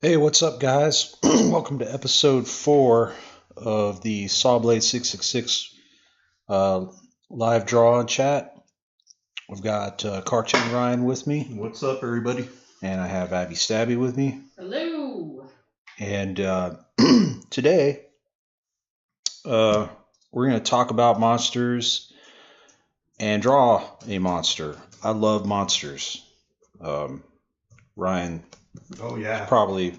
Hey, what's up, guys? Welcome to episode 4 of the Sawblade 666 live draw and chat. We've got Cartoon Ryan with me. What's up, everybody? And I have Abby Stabby with me. Hello. And today we're going to talk about monsters and draw a monster. I love monsters. Ryan, Oh yeah, probably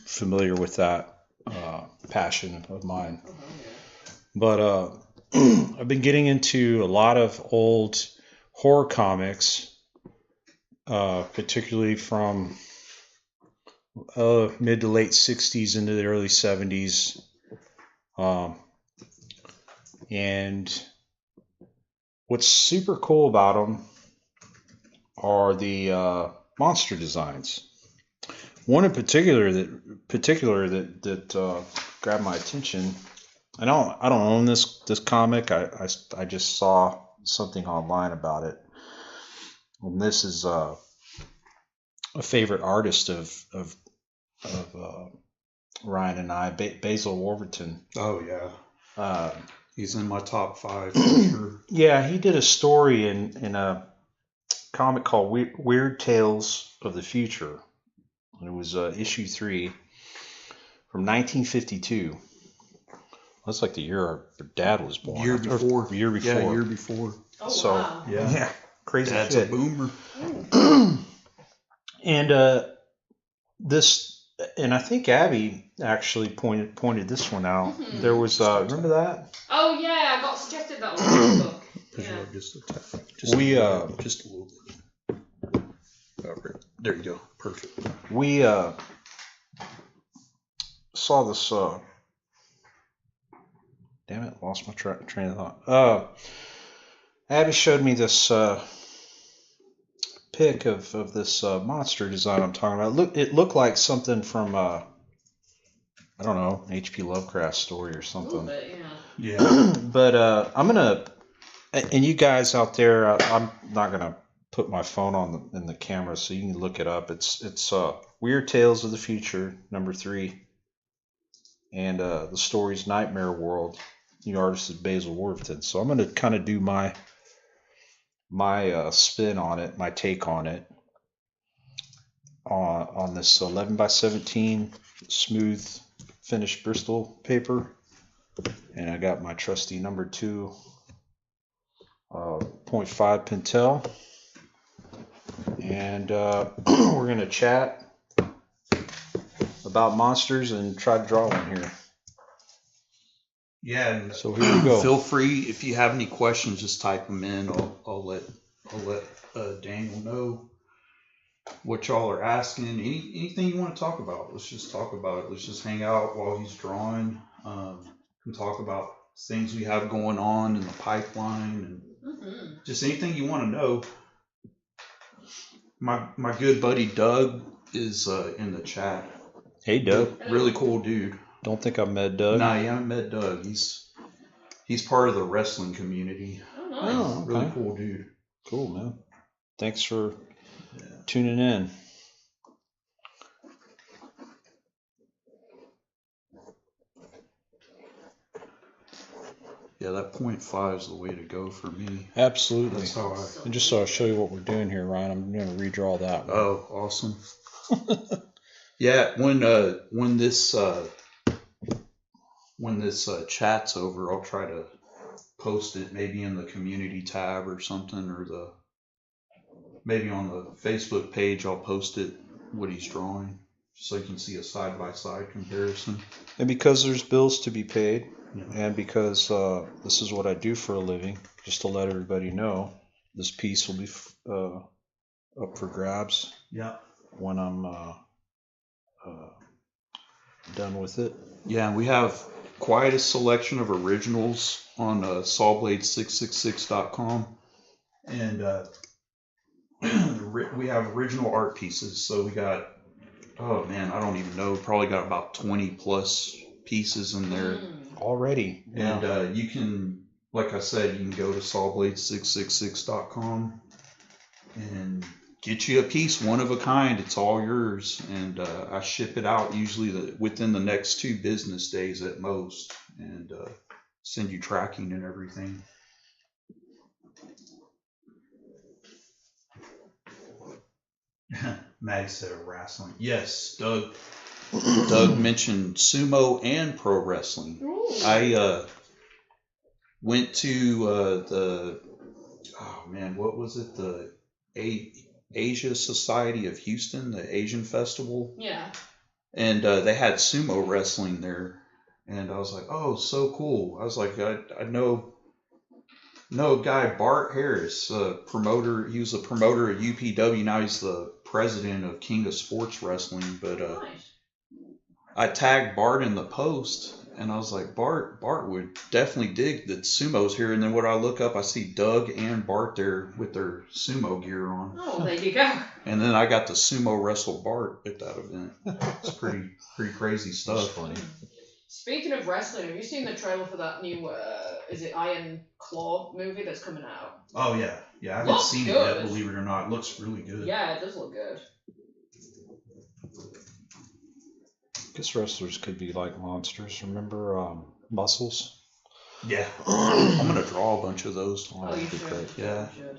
familiar with that passion of mine. But I've been getting into a lot of old horror comics, particularly from mid to late 60s into the early 70s. And what's super cool about them are the monster designs. One in particular that grabbed my attention. I don't own this comic. I just saw something online about it, and this is a favorite artist of Ryan and I, Basil Wolverton. oh yeah. He's in my top 5 for sure. Yeah, he did a story in a comic called Weird Tales of the Future. It was issue 3 from 1952. That's like the year our dad was born. Year before. Year before. Yeah, year before. Oh, So, wow. Yeah. Crazy Dad's shit. a boomer. And this, and I think Abby actually pointed this one out. Mhm. There was, remember that? Oh yeah, I got suggested that on Facebook. Yeah. Just a tad. We, just a little bit. Okay. There you go. Perfect. We saw this. Damn it, lost my train of thought. Abby showed me this pic of this monster design I'm talking about. It looked like something from I don't know, H.P. Lovecraft story or A something. little bit, yeah. Yeah. But I'm gonna, and you guys out there, I'm not gonna put my phone in the camera so you can look it up. It's Weird Tales of the Future #3, and the story's Nightmare World. The artist is Basil Wolverton. So I'm gonna kind of do my spin on it, my take on it, on this 11x17 smooth finished Bristol paper, and I got my trusty number 2 0.5 Pentel, and we're gonna chat about monsters and try to draw one here. Yeah. And So here we go. Feel free if you have any questions, just type them in. I'll let Daniel know what y'all are asking. Anything you want to talk about, let's just talk about it. Let's just hang out while he's drawing. And talk about things we have going on in the pipeline and just anything you want to know. My good buddy Doug is in the chat. Hey, Doug. Really cool dude. Don't think I met Doug. Nah, you haven't met Doug. He's part of the wrestling community. Oh, nice. Oh, okay. Really cool dude. Cool, man. Thanks for tuning in. Yeah, that 0.5 is the way to go for me. Absolutely. That's how I. And just so I show you what we're doing here, Ryan, I'm going to redraw that one. Oh, awesome. Yeah, when this chat's over, I'll try to post it maybe in the community tab or something, or maybe on the Facebook page. I'll post it what he's drawing, so you can see a side by side comparison. And because there's bills to be paid, Yeah. and because this is what I do for a living, just to let everybody know, this piece will be up for grabs Yeah. when I'm done with it. Yeah, we have quite a selection of originals on Sawblade666.com, and we have original art pieces. So we got, oh man, I don't even know, probably got about 20 plus pieces in there. Already. Yeah. And you can, like I said, you can go to Sawblade666.com and get you a piece, one of a kind. It's all yours, and I ship it out usually within the next 2 business days at most, and send you tracking and everything. Maddie said a wrestling. Yes, Doug mentioned sumo and pro wrestling. Ooh. I went to what was it? The Asia Society of Houston, the Asian Festival. Yeah. And they had sumo wrestling there, and I was like, oh, so cool. I was like, I know a guy, Bart Harris, promoter. He was a promoter at UPW. Now he's the president of King of Sports Wrestling. But Nice. I tagged Bart in the post, and I was like, Bart would definitely dig that sumo's here. And then when I look up, I see Doug and Bart there with their sumo gear on. Oh, there you go. And then I got to sumo wrestle Bart at that event. It's pretty crazy stuff. That's funny. Speaking of wrestling, have you seen the trailer for that new, is it Iron Claw movie that's coming out? Oh, yeah. Yeah, I haven't Looks seen it good. yet, believe it or not. It looks really good. Yeah, it does look good. I guess wrestlers could be like monsters. Remember Muscles? Yeah. I'm going to draw a bunch of those. Oh, Oh, that'd you be should. great. Yeah. You should.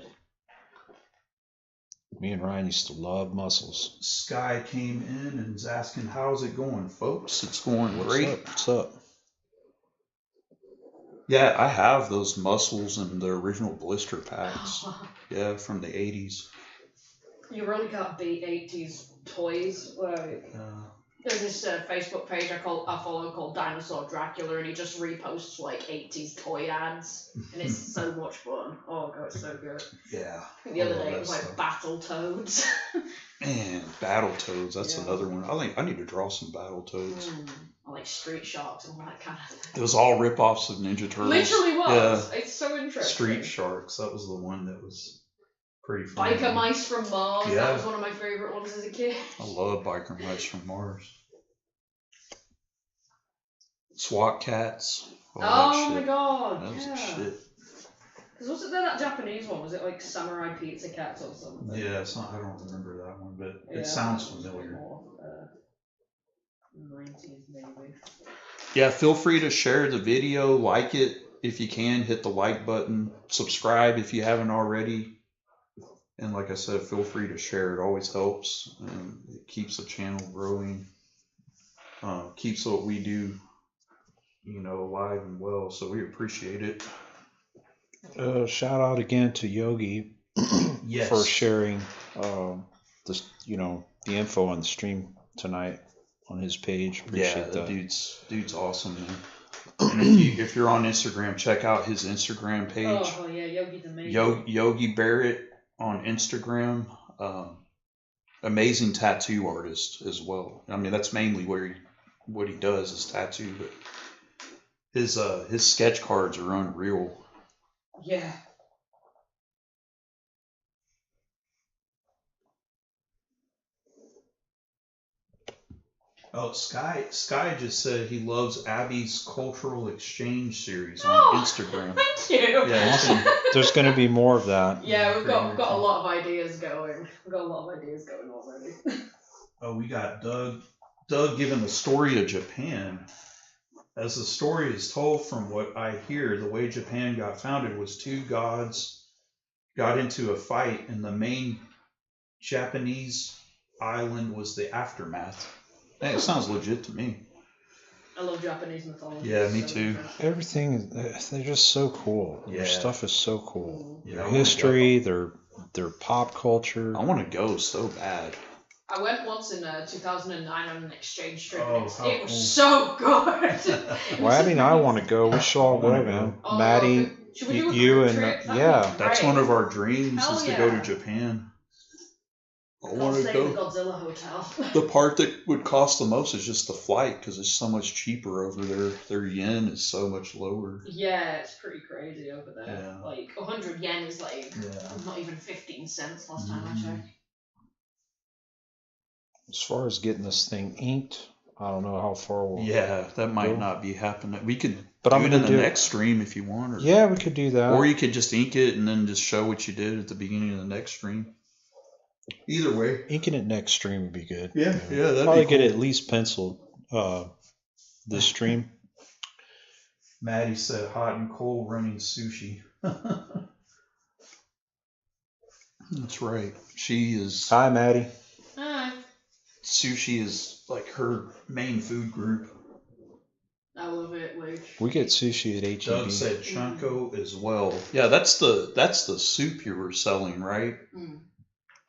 Me and Ryan used to love Muscles. Sky came in and was asking, how's it going, folks? It's going What's great. up? What's up? Yeah, I have those Muscles and the original blister packs. Yeah, from the 80s. You really can't beat 80s toys. Like, there's this Facebook page I follow called Dinosaur Dracula, and he just reposts like 80s toy ads, and it's so much fun. Oh god, it's so good. Yeah. I think the other love day it that was like stuff. Battletoads. Man, Battletoads, that's Yeah. another one. I need to draw some Battletoads. Or like Street Sharks and all that kind of It thing. was all rip-offs of Ninja Turtles. Literally was. Yeah. It's so interesting. Street Sharks, that was the one that was pretty fun. Biker Mice from Mars. Yeah. That was one of my favorite ones as a kid. I love Biker Mice from Mars. SWAT Cats. All that Oh my shit. god. That was yeah. the shit. Because wasn't there that Japanese one? Was it like Samurai Pizza Cats or something? Yeah, it's not. I don't remember that one, but Yeah, it sounds that was familiar. more, 90s maybe. Yeah, feel free to share the video, like it if you can, hit the like button, subscribe if you haven't already. And like I said, feel free to share. It always helps, and it keeps the channel growing. Keeps what we do, alive and well. So we appreciate it. Shout out again to Yogi Yes. for sharing the info on the stream tonight on his page. Appreciate the that. dude's awesome, man. And if you're on Instagram, check out his Instagram page. Oh yeah, Yogi's amazing. Yogi Barrett on Instagram. Amazing tattoo artist as well. I mean, that's mainly what he does is tattoo, but his sketch cards are unreal. Yeah. Oh, Sky just said he loves Abby's cultural exchange series on Oh, Instagram. Thank you. Yeah, Awesome. There's going to be more of that. Yeah, we've got a lot of ideas going. We've got a lot of ideas going already. Oh, we got Doug giving the story of Japan. As the story is told, from what I hear, the way Japan got founded was 2 gods got into a fight, and the main Japanese island was the aftermath. Hey, it sounds legit to me. I love Japanese mythology. Yeah, It's me so too. interesting. Everything, they're just so cool. Yeah. Their stuff is so cool. Yeah, I Their wanna history, their pop culture. I want to go so bad. I went once in 2009 on an exchange trip. Oh, and how it was cool. so good. Well, Abby and I want to go. We should all I go, wanna man. go. Oh, Maddie, should we do a you group and trip? That'd be yeah. That's great. one of our dreams Hell is to go to yeah. Japan. I I'll want to stay go. in the Godzilla hotel. The part that would cost the most is just the flight because it's so much cheaper over there. Their yen is so much lower. Yeah, it's pretty crazy over there. Yeah. Like 100 yen is like Yeah. not even 15 cents last time I Mhm. checked. As far as getting this thing inked, I don't know how far we'll. Yeah, that might Cool. not be happening. We could But do I'm it gonna in the do next stream if you want. Or, Yeah, we could do that. Or you could just ink it and then just show what you did at the beginning of the next stream. Either way. Inking it next stream would be good. Yeah, that'd probably be cool. get it at least penciled this stream. Maddie said hot and cold running sushi. That's right. She is. Hi, Maddie. Hi. Sushi is like her main food group. I love it. Like We get sushi at HEB. Doug said Chunko as well. Yeah, that's the soup you were selling, right? Mm.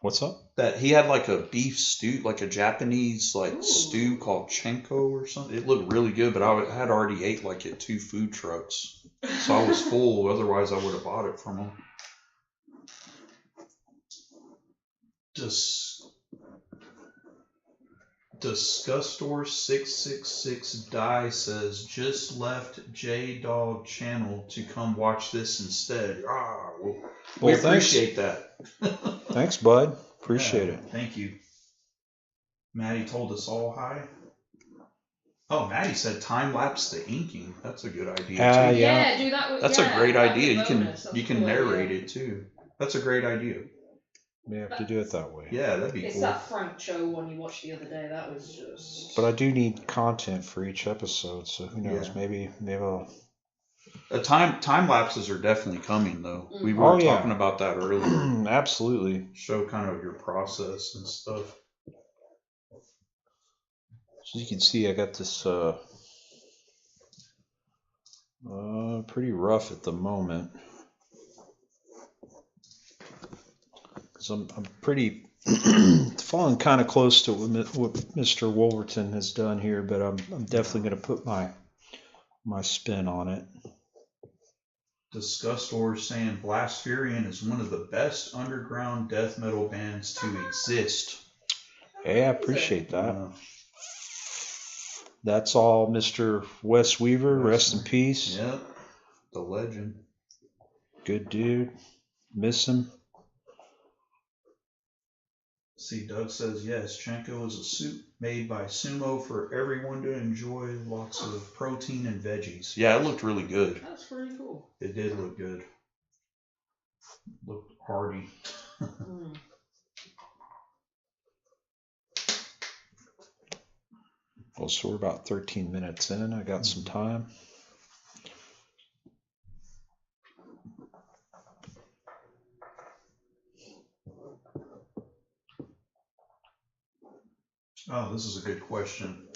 What's up? That he had like a beef stew, like a Japanese Ooh. stew called Chenko or something. It looked really good, but I had already ate like at 2 food trucks, so I was full. Otherwise, I would have bought it from him. Disgustor 666 Die says just left J Dog channel to come watch this instead. We appreciate that. Thanks, bud. Appreciate it. Thank you. Maddie told us all hi. Oh, Maddie said time lapse the inking. That's a good idea too. Yeah, do that. That's a great idea. You can narrate it too. That's a great idea. We have to do it that way. Yeah, that'd be It's cool. that Frank Cho one you watched the other day. That was just. But I do need content for each episode, so who knows? Yeah. Maybe I'll. Time lapses are definitely coming though. We were talking about that earlier. Absolutely. Show kind of your process and stuff. So you can see, I got this pretty rough at the moment. Because I'm pretty falling kind of close to what Mr. Wolverton has done here, but I'm definitely going to put my spin on it. Disgustor saying Blaspherian is one of the best underground death metal bands to exist. Hey, I appreciate that. That's all Mr. Wes Weaver. Rest in peace. Yep. The legend. Good dude. Miss him. See, Doug says, yes, Chenko is a soup made by Sumo for everyone to enjoy. Lots of protein and veggies. Yeah, it looked really good. That's pretty cool. It did look good. Looked hearty. Well, so we're about 13 minutes in. I got some time. Oh, this is a good question.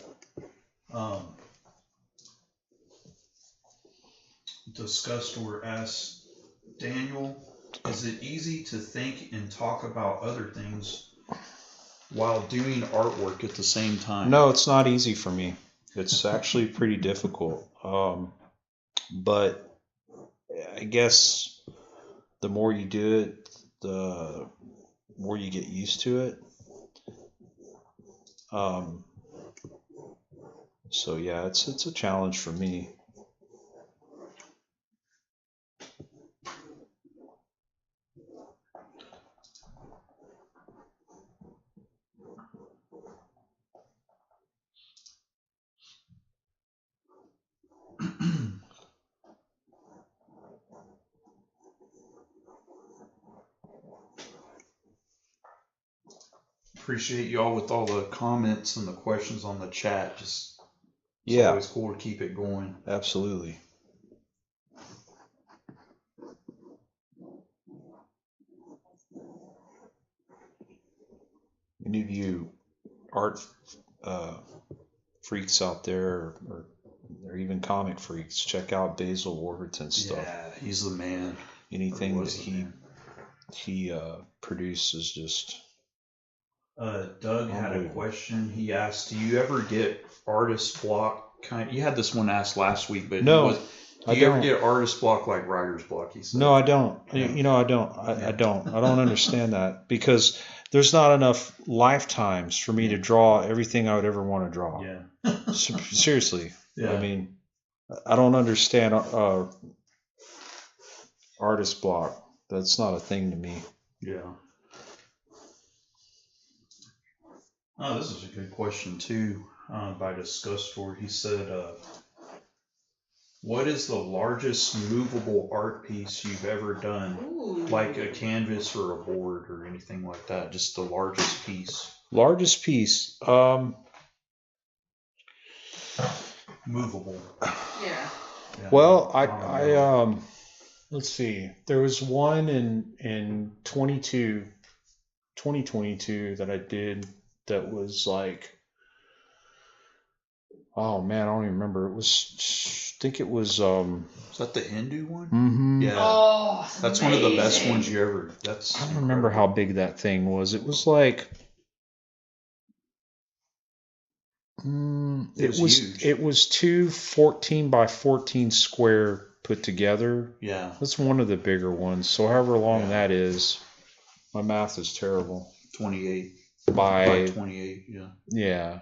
Disgustor asks, Daniel, is it easy to think and talk about other things while doing artwork at the same time? No, it's not easy for me. It's actually pretty difficult. But I guess the more you do it, the more you get used to it. So yeah, it's a challenge for me. Appreciate y'all with all the comments and the questions on the chat. It's always cool to keep it going. Absolutely. Any of you art freaks out there, or even comic freaks, check out Basil Warburton's stuff. Yeah, he's the man. Anything that he produces just. Doug had a question. He asked, do you ever get artist block? You had this one asked last week, but no, do you ever get artist block like writer's block? He said. No, I don't. Yeah. I don't. I don't understand that, because there's not enough lifetimes for me to draw everything I would ever want to draw. Yeah. Seriously. Yeah. I mean, I don't understand artist block. That's not a thing to me. Yeah. Oh, this is a good question too, by Disgustor. He said, What is the largest movable art piece you've ever done? Ooh. Like a canvas or a board or anything like that? Just the largest piece. Largest piece. Movable. Yeah. Well, I let's see. There was one in 2022 that I did that was like, oh man, I don't even remember. It was, I think it was Is that the Hindu one? Mm-hmm. Yeah. Oh, that's amazing. one of the best ones you ever. That's. I don't remember how big that thing was. It was like. It was huge. It was two 14 by 14 square put together. Yeah. That's one of the bigger ones. So however long that is, my math is terrible. 28 by 28. Yeah. Yeah.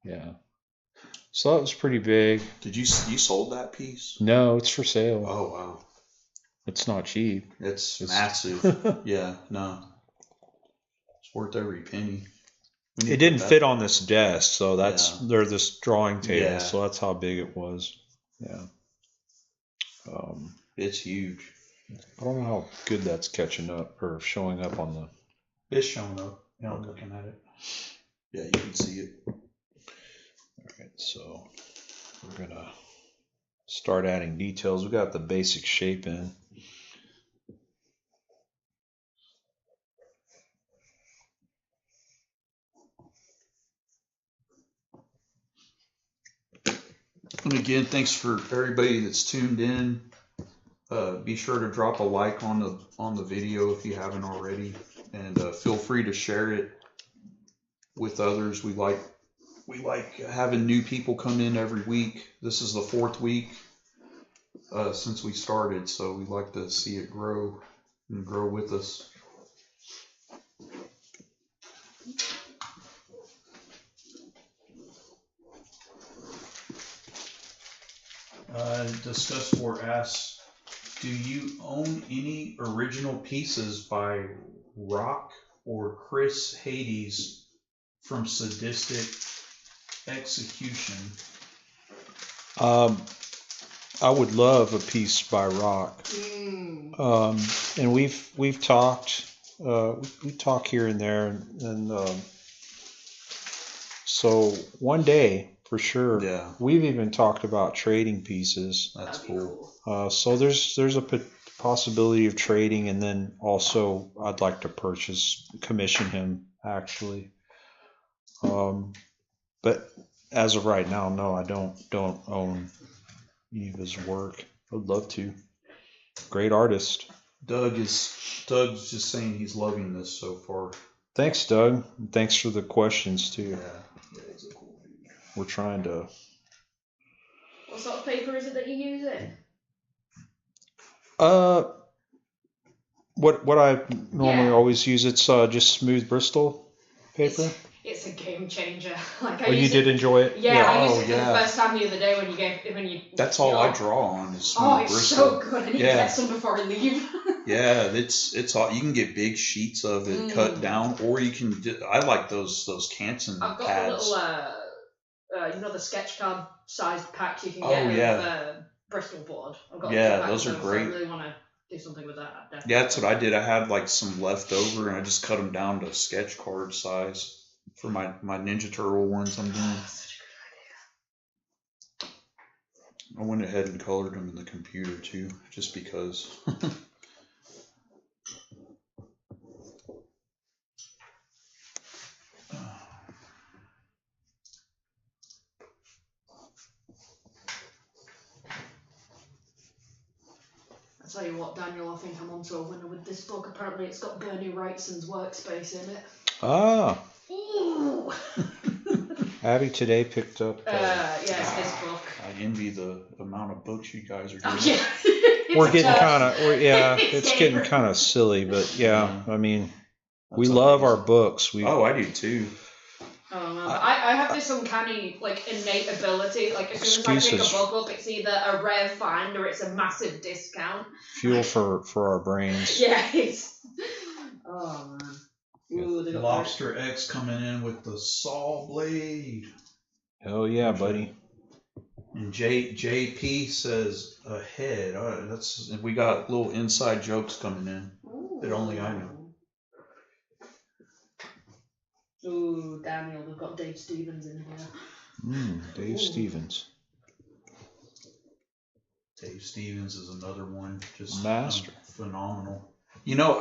Yeah. So that was pretty big. Did you sold that piece? No, it's for sale. Oh wow. It's not cheap. It's massive. Yeah. No. It's worth every penny. It didn't fit on this desk, so they're this drawing table, so that's how big it was. Yeah. It's huge. I don't know how good that's catching up or showing up on the. It's showing up. Yeah, I'm looking at it. Yeah, you can see it. All right, so we're gonna start adding details. We got the basic shape in. And again, thanks for everybody that's tuned in. Be sure to drop a like on the video if you haven't already, and feel free to share it with others. We like having new people come in every week. This is the 4th week since we started, so we like to see it grow and grow with us. Discuss for asks, do you own any original pieces by Rock or Chris Hades from Sadistic Execution? I would love a piece by Rock. And we've talked. We talk here and there, and so one day. For sure. Yeah. We've even talked about trading pieces. That's cool. So there's a possibility of trading, and then also I'd like to commission him actually. But as of right now, no, I don't own any of his work. I'd love to. Great artist. Doug's just saying he's loving this so far. Thanks, Doug. Thanks for the questions too. Yeah, he's a cool dude. We're trying to. What sort of paper is it that you're using? What I normally always use, it's just smooth Bristol paper. It's a game changer. You did enjoy it? Yeah, I used it for the first time the other day when you. That's all I draw on is smooth Bristol. So good. I need to get some before I leave. Yeah, it's all. You can get big sheets of it cut down, or you can. I like those Canson I've got pads. a little, the sketch card sized pack you can get of Bristol board. I've got those are great. I really want to do something with that. Definitely. Yeah, that's what I did. I had like some left over, and I just cut them down to sketch card size for my Ninja Turtle ones I'm doing. Such a good idea. I went ahead and colored them in the computer too, just because. I tell you what, Daniel, I think I'm onto a winner with this book. Apparently, it's got Bernie Wrightson's workspace in it. Ah. Ooh. Abby today picked up. It's this book. I envy the amount of books you guys are doing. Oh, yeah. We're getting it's getting kind of silly, but I mean, we love our books. I do too. Oh, no. I have this uncanny, innate ability. As soon as I pick a book up, it's either a rare find or it's a massive discount. Fuel for our brains. Yeah, it's... Oh, man. Ooh, Lobster X coming in with the Sawblade. Hell yeah, buddy. And JP says ahead. We got little inside jokes coming in that only I know. Ooh, Daniel, they've got Dave Stevens in here. Dave Stevens. Dave Stevens is another one, just master, phenomenal. You know,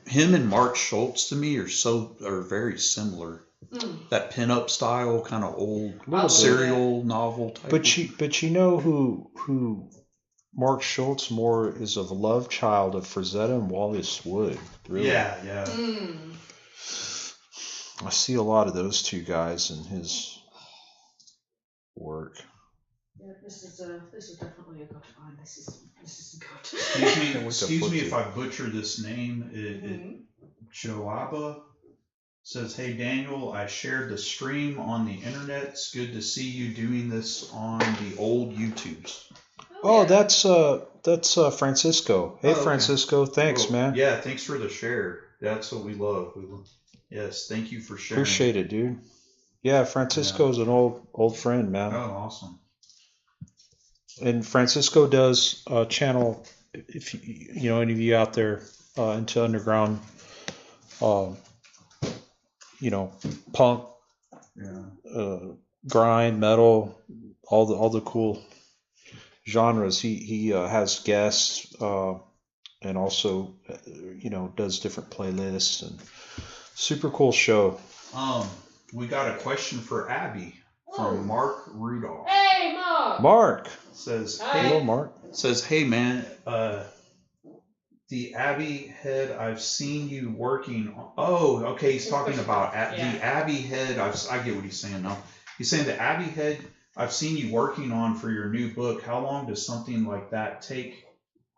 him and Mark Schultz to me are very similar. That pinup style, kind of old serial novel type. But you know who Mark Schultz more is of a love child of Frazetta and Wallace Wood. Really. Yeah. I see a lot of those two guys in his work. Yeah, this is definitely a good find. This is good. Excuse me if I butcher this name. Joaba says, "Hey Daniel, I shared the stream on the internet. It's good to see you doing this on the old YouTubes." Oh, that's Francisco. Hey, okay. Francisco, thanks, man. Yeah, thanks for the share. That's what we love. Yes, thank you for sharing. Appreciate it, dude. Yeah, Francisco's an old friend, man. Oh, awesome. And Francisco does channel, if you know any of you out there into underground, punk, grind, metal, all the cool genres. He has guests and also does different playlists and super cool show. We got a question for Abby from Mark Rudolph. Hey, Mark. Mark says, "Hello, Mark." Says, "Hey, man, the Abbey head I've seen you working on." Oh, okay. He's talking about the Abbey head. I get what he's saying now. He's saying the Abbey head I've seen you working on for your new book. How long does something like that take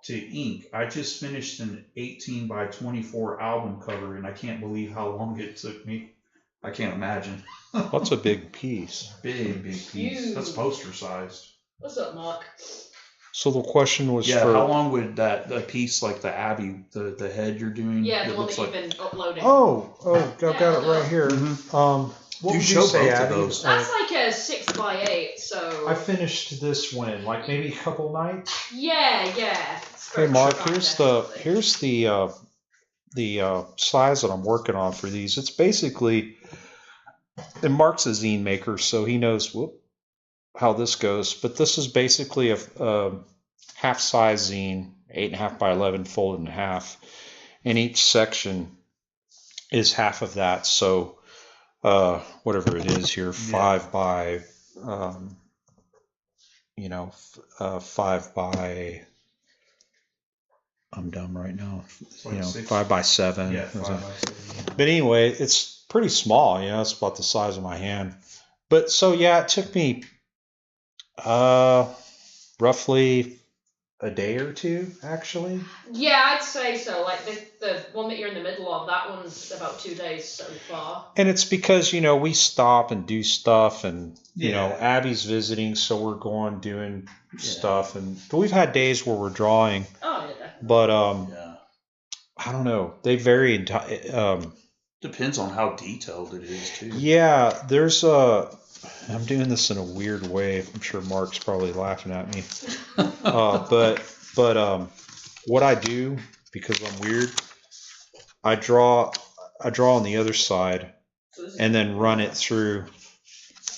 to ink? I just finished an 18 by 24 album cover, and I can't believe how long it took me. I can't imagine. That's a big piece. Big piece. Huge. That's poster sized. What's up, Mark? So the question was how long would the piece like the Abbey, the head you're doing? Yeah, the one that you've been uploading. Oh, I've got it right here. What would you say, Abby? That's like a 6x8, so... I finished this one like maybe a couple nights. Yeah. Hey, Mark, here's the size that I'm working on for these. It's basically, and Mark's a zine maker, so he knows how this goes. But this is basically a half-size zine, 8.5 by 11, folded in half, and each section is half of that. So whatever it is here, 5 by 5 by. I'm dumb right now. 5 by 7. Yeah, 5 by 7. But anyway, it's pretty small. It's about the size of my hand. But so it took me roughly a day or two, actually. Yeah, I'd say so. Like the one that you're in the middle of, that one's about 2 days so far. And it's because we stop and do stuff, and Abby's visiting, so we're going doing stuff, but we've had days where we're drawing. Oh yeah. But I don't know. They vary. Depends on how detailed it is too. Yeah, there's I'm doing this in a weird way. I'm sure Mark's probably laughing at me. But what I do, because I'm weird, I draw on the other side and then run it through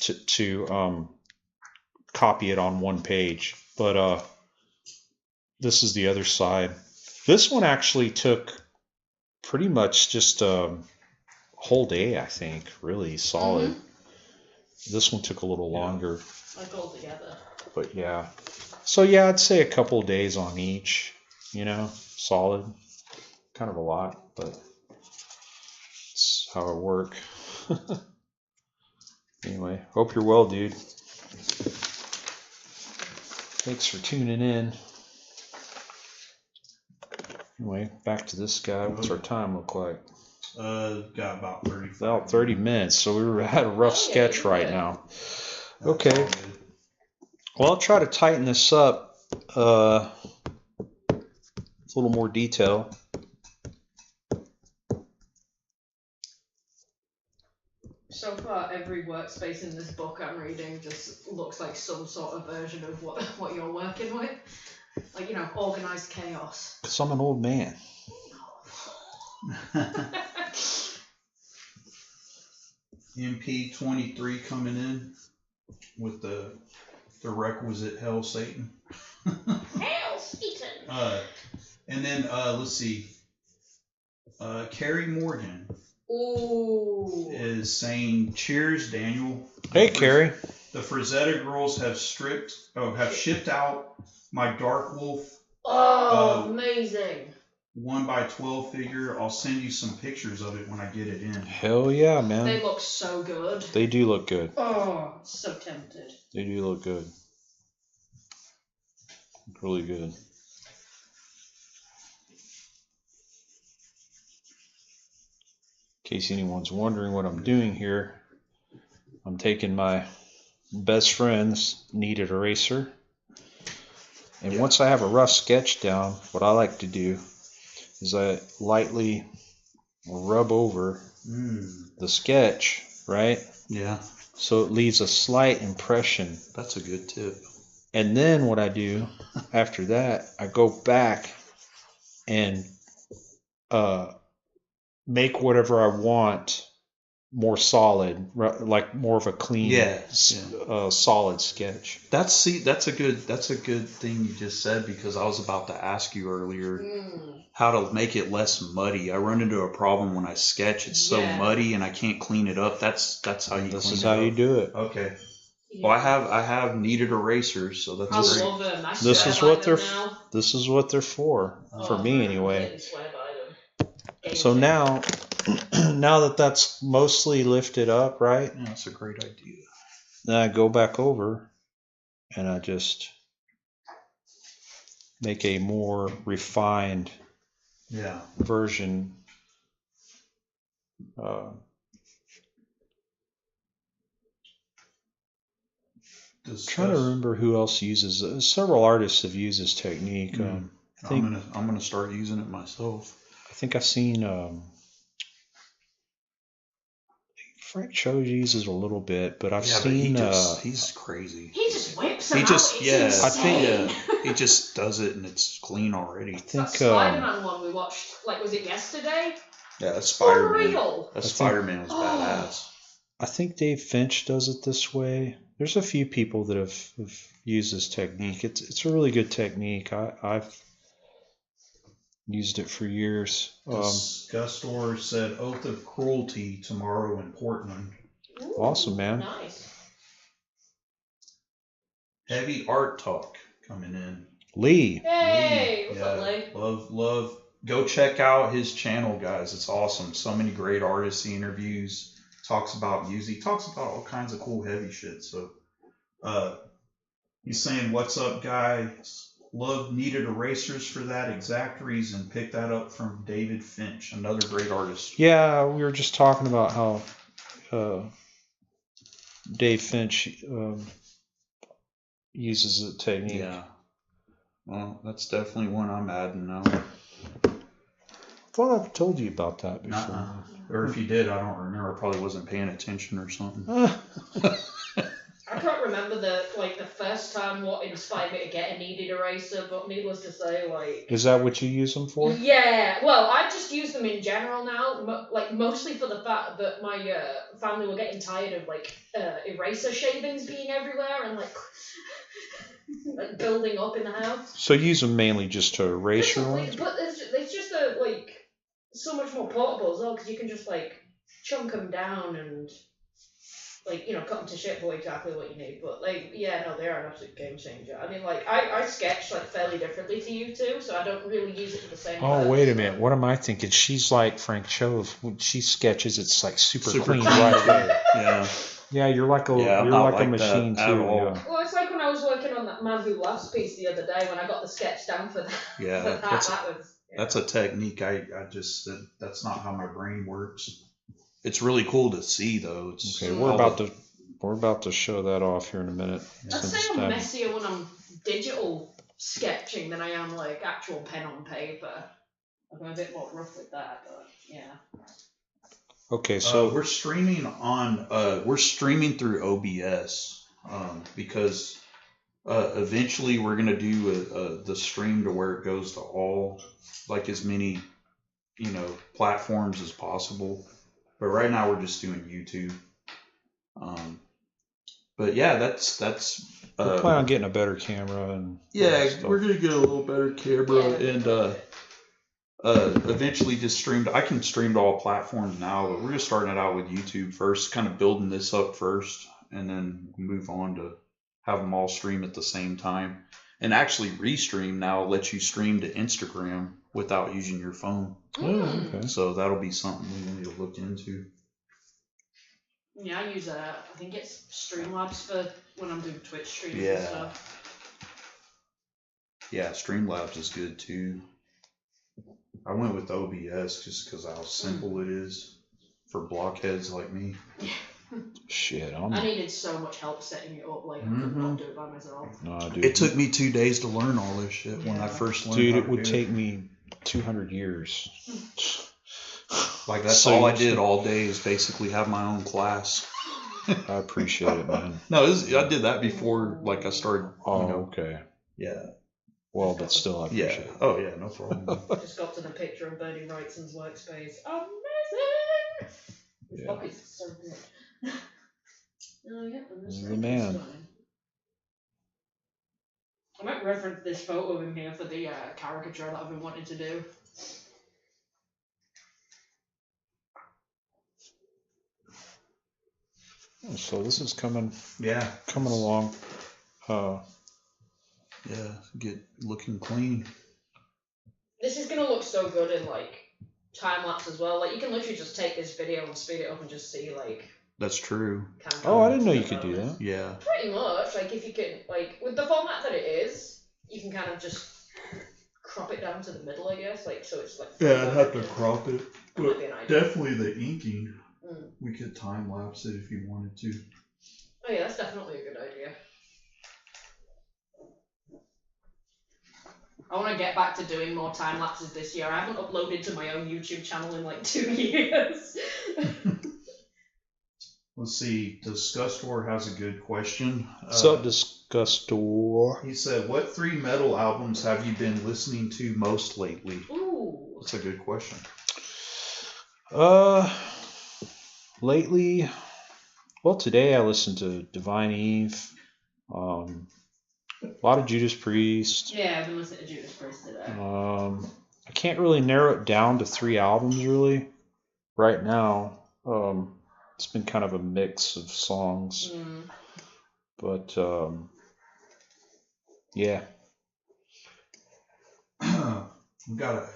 to copy it on one page. But this is the other side. This one actually took pretty much just a whole day, I think, really solid. Mm-hmm. This one took a little longer. Like all together. But yeah. So I'd say a couple of days on each, solid. Kind of a lot, but it's how I work. Anyway, hope you're well, dude. Thanks for tuning in. Anyway, back to this guy. What's our time look like? Got about 30. About 30 minutes. So we had a rough sketch right now. Okay. Well, I'll try to tighten this up. A little more detail. So far, every workspace in this book I'm reading just looks like some sort of version of what you're working with. Like, organized chaos. Because I'm an old man. MP23 coming in with the requisite Hell Satan. Hail Satan! And then let's see. Carrie Morgan is saying, "Cheers, Daniel." Hey, Carrie. The Frazetta girls have shipped out my Dark Wolf. Amazing. 1x12 figure. I'll send you some pictures of it when I get it in. Hell yeah, man. They look so good. They do look good. Oh, so tempted. They do look good. Really good. In case anyone's wondering what I'm doing here, I'm taking my best friend's kneaded eraser. And once I have a rough sketch down, what I like to do is I lightly rub over the sketch, right? Yeah. So it leaves a slight impression. That's a good tip. And then what I do after that, I go back and make whatever I want more solid, like more of a clean, solid sketch. That's a good thing you just said, because I was about to ask you earlier how to make it less muddy. I run into a problem when I sketch; it's so muddy and I can't clean it up. That's how you. This is how you do it. Okay. Yeah. Well, I have kneaded erasers, so that's great. I love them. This is what they're for me anyway. So now that that's mostly lifted up, right? Yeah, that's a great idea. Then I go back over and I just make a more refined version. Trying to remember who else uses. Several artists have used this technique. I'm gonna start using it myself. I think I've seen Frank Cho uses a little bit, but I've seen he's crazy. He just whips them out. I think he just does it and it's clean already. I think that Spider-Man one we watched, was it yesterday? Yeah, that's Spider-Man. Unreal. That Spider-Man was badass. I think Dave Finch does it this way. There's a few people that have used this technique. It's a really good technique. I've used it for years. Gustor said Oath of Cruelty tomorrow in Portland. Ooh, awesome, man. Nice. Heavy Art Talk coming in. Lee. Hey, what's up, Lee? Love. Go check out his channel, guys. It's awesome. So many great artists he interviews. Talks about music. He talks about all kinds of cool heavy shit. So he's saying, "What's up, guys? Love needed erasers for that exact reason. Pick that up from David Finch, another great artist." Yeah, we were just talking about how Dave Finch uses the technique. Yeah. Well, that's definitely one I'm adding now. I thought I've told you about that before. Or if you did, I don't remember. I probably wasn't paying attention or something. I can't remember the first time what inspired me to get a kneaded eraser, but needless to say, Is that what you use them for? Yeah, well, I just use them in general now, mostly for the fact that my family were getting tired of eraser shavings being everywhere and building up in the house. So you use them mainly just to erase your ones? But it's just so much more portable as well, because you can just chunk them down and cut them to shape for exactly what you need. But they are an absolute game changer. I mean, I sketch fairly differently to you two, so I don't really use it for the same. Oh, wait a minute. What am I thinking? She's like Frank Cho. When she sketches, it's super clean right away. Yeah. Yeah, you're like a machine too. Yeah. Well, it's like when I was working on that Man Who Laughs piece the other day when I got the sketch down for that. Yeah, that's a technique. That's not how my brain works. It's really cool to see, though. Okay, we're about to show that off here in a minute. I'd say I'm messier when I'm digital sketching than I am actual pen on paper. I'm a bit more rough with that, but yeah. Okay, so we're streaming through OBS because eventually we're gonna do the stream to where it goes to all, like, as many, platforms as possible. But right now we're just doing YouTube. But yeah, that's we plan on getting a better camera and we're gonna get a little better camera and eventually just streamed. I can stream to all platforms now, but we're just starting it out with YouTube first, kind of building this up first, and then move on to have them all stream at the same time. And actually, Restream now lets you stream to Instagram without using your phone. Oh, okay. So that'll be something we need to look into. Yeah, I use I think it's Streamlabs for when I'm doing Twitch streams and Yeah. stuff. Yeah, Streamlabs is good too. I went with OBS just because of how simple it is for blockheads like me. Shit, I needed so much help setting it up, like I could not do it by myself. No, dude. It took me 2 days to learn all this shit when I first learned. Dude, how it to would do take me 200 years. Like, that's So all I you- did all day is basically have my own class. I appreciate it, man. No, I did that before, like, I started. Oh, okay. Yeah. Well, but still, I appreciate Yeah. it. Oh, yeah, no problem. Just got to the picture of Bernie Wrightson's workspace. Amazing! His Yeah. pockets are so good. Oh, yeah, and this The right man. is stunning. I might reference this photo of him here for the caricature that I've been wanting to do. So this is coming Yeah. along. Yeah. Get looking clean. This is gonna look so good in like time lapse as well. Like you can literally just take this video and speed it up and just see like. That's true. Kind of Oh, I didn't know you could do that. Yeah. Pretty much, like if you can, like with the format that it is, you can kind of just crop it down to the middle, I guess, like so it's like. Yeah, I'd have to crop it. That might be an idea. Definitely the inking. Mm. We could time lapse it if you wanted to. Oh yeah, that's definitely a good idea. I want to get back to doing more time lapses this year. I haven't uploaded to my own YouTube channel in like 2 years. Let's see. Disgustor has a good question. What's up, Disgustor? He said, "What 3 metal albums have you been listening to most lately?" Ooh. That's a good question. Lately, well, today I listened to Divine Eve, a lot of Judas Priest. Yeah, I've been listening to Judas Priest today. I can't really narrow it down to 3 albums really right now. It's been kind of a mix of songs, but yeah. We got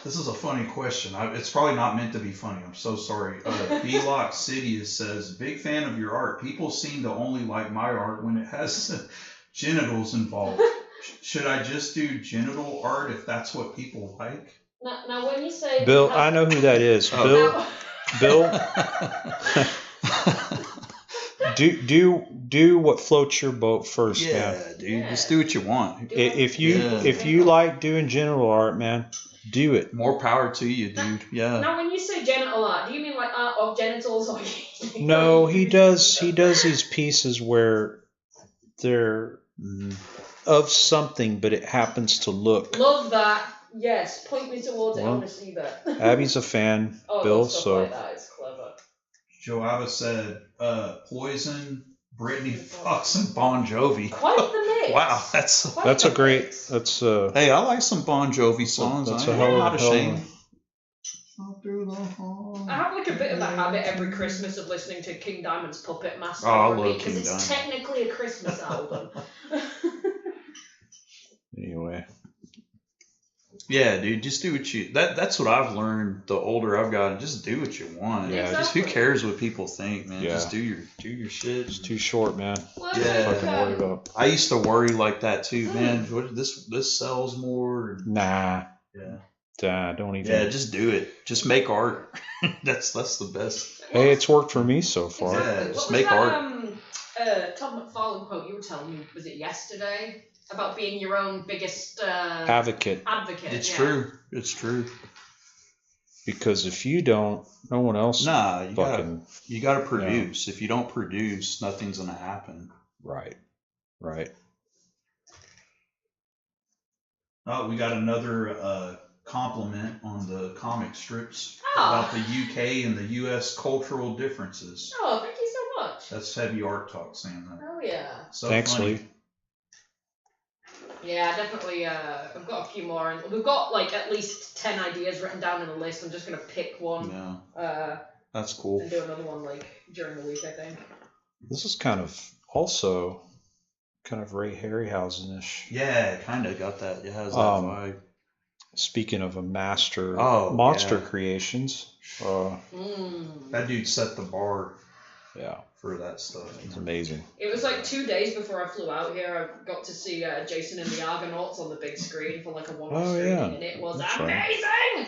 This is a funny question. It's probably not meant to be funny. I'm so sorry. B-Lock Sidious says, "Big fan of your art. People seem to only like my art when it has genitals involved. Should I just do genital art if that's what people like?" Now when you say Bill, I know who that is. Oh. Bill, do what floats your boat first, man. Yeah, dude. Just do what you want. If you like doing genital art, man, do it. More power to you, dude. Yeah. Now when you say genital art, do you mean like art of genitals or? No, he does these pieces where they're of something, but it happens to look. Love that. Yes, point me towards it. I want to see that. Abby's a fan, Oh, Bill. stuff So like that. It's clever. Joava said, Poison, Britney Fox, and Bon Jovi. Quite the mix. Wow, that's a great. That's Hey, I like some Bon Jovi songs. That's I'm a hell of not a hell of a- ashamed. I have like a bit of a habit every Christmas of listening to King Diamond's Puppet Master Oh, I on love repeat King because it's Diamond. technically a Christmas album. anyway. Yeah, dude, just do what you. That's what I've learned. The older I've gotten, just do what you want. Yeah, Just who Exactly. cares what people think, man? Yeah. Just do your shit. It's too short, man. Well, Yeah. Fucking worry about. I used to worry like that too, man. What this sells more? Nah, Yeah, don't even. yeah, just do it. Just make art. that's the best. Hey, it's worked for me so far. Yeah, Exactly. just What was make that, Todd McFarlane quote you were telling me, was it yesterday? About being your own biggest Advocate. advocate. It's yeah. true. It's true. Because if you don't, no one else Nah, you fucking. gotta produce. If you don't produce, nothing's gonna happen. Right. Right. Oh, we got another compliment on the comic strips Ah. about the UK and the US cultural differences. Oh, thank you so much. That's heavy art talk saying that. Oh yeah. So Thanks, funny. Lee. Yeah, definitely. I've got a few more, and we've got like at least 10 ideas written down in a list. I'm just gonna pick one. Yeah. That's cool. And do another one like during the week, I think. This is kind of also kind of Ray Harryhausen-ish. Yeah, kind of got that. It has that vibe. Speaking of a master, monster creations. That dude set the bar. Yeah. For that stuff. It's amazing. It was like 2 days before I flew out here. I got to see Jason and the Argonauts on the big screen for like a one-off screening, and it was amazing.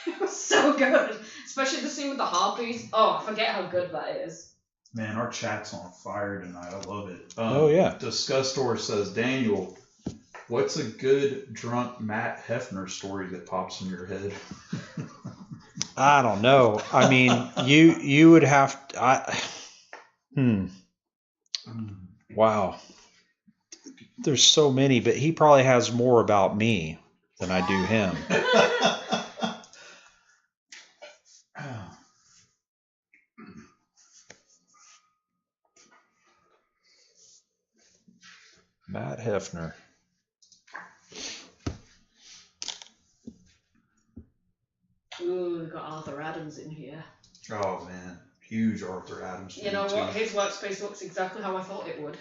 It was so good, especially the scene with the harpies. Oh, I forget how good that is. Man, our chat's on fire tonight. I love it. Disgustor says, Daniel, what's a good drunk Matt Hefner story that pops in your head? I don't know. I mean, you would have to, Wow. There's so many, but he probably has more about me than I do him. Matt Hefner. Ooh, we've got Arthur Adams in here. Oh, man. Huge Arthur Adams. You know what? His workspace looks exactly how I thought it would.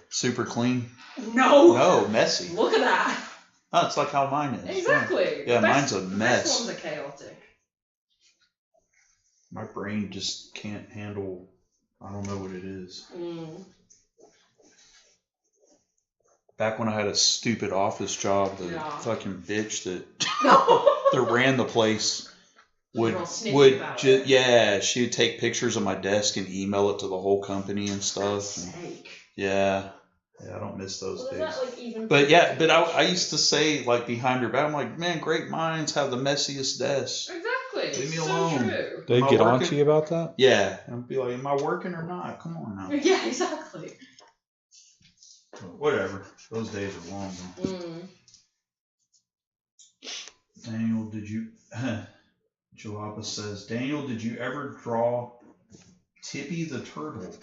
Super clean? No, messy. Look at that. Oh, it's like how mine is. Exactly. Yeah, mine's a mess. The best ones are chaotic. My brain just can't handle, I don't know what it is. Back when I had a stupid office job, the fucking bitch that ran the place she would take pictures of my desk and email it to the whole company and stuff. Yeah, I don't miss those days. But I used to say, like, behind her back, I'm like, man, great minds have the messiest desks. Exactly. Leave me alone. True. They get on to you about that? Yeah. I'd be like, am I working or not? Come on now. Yeah, exactly. Whatever. Those days are long though. Daniel, did you... Jalapa says, Daniel, did you ever draw Tippy the Turtle?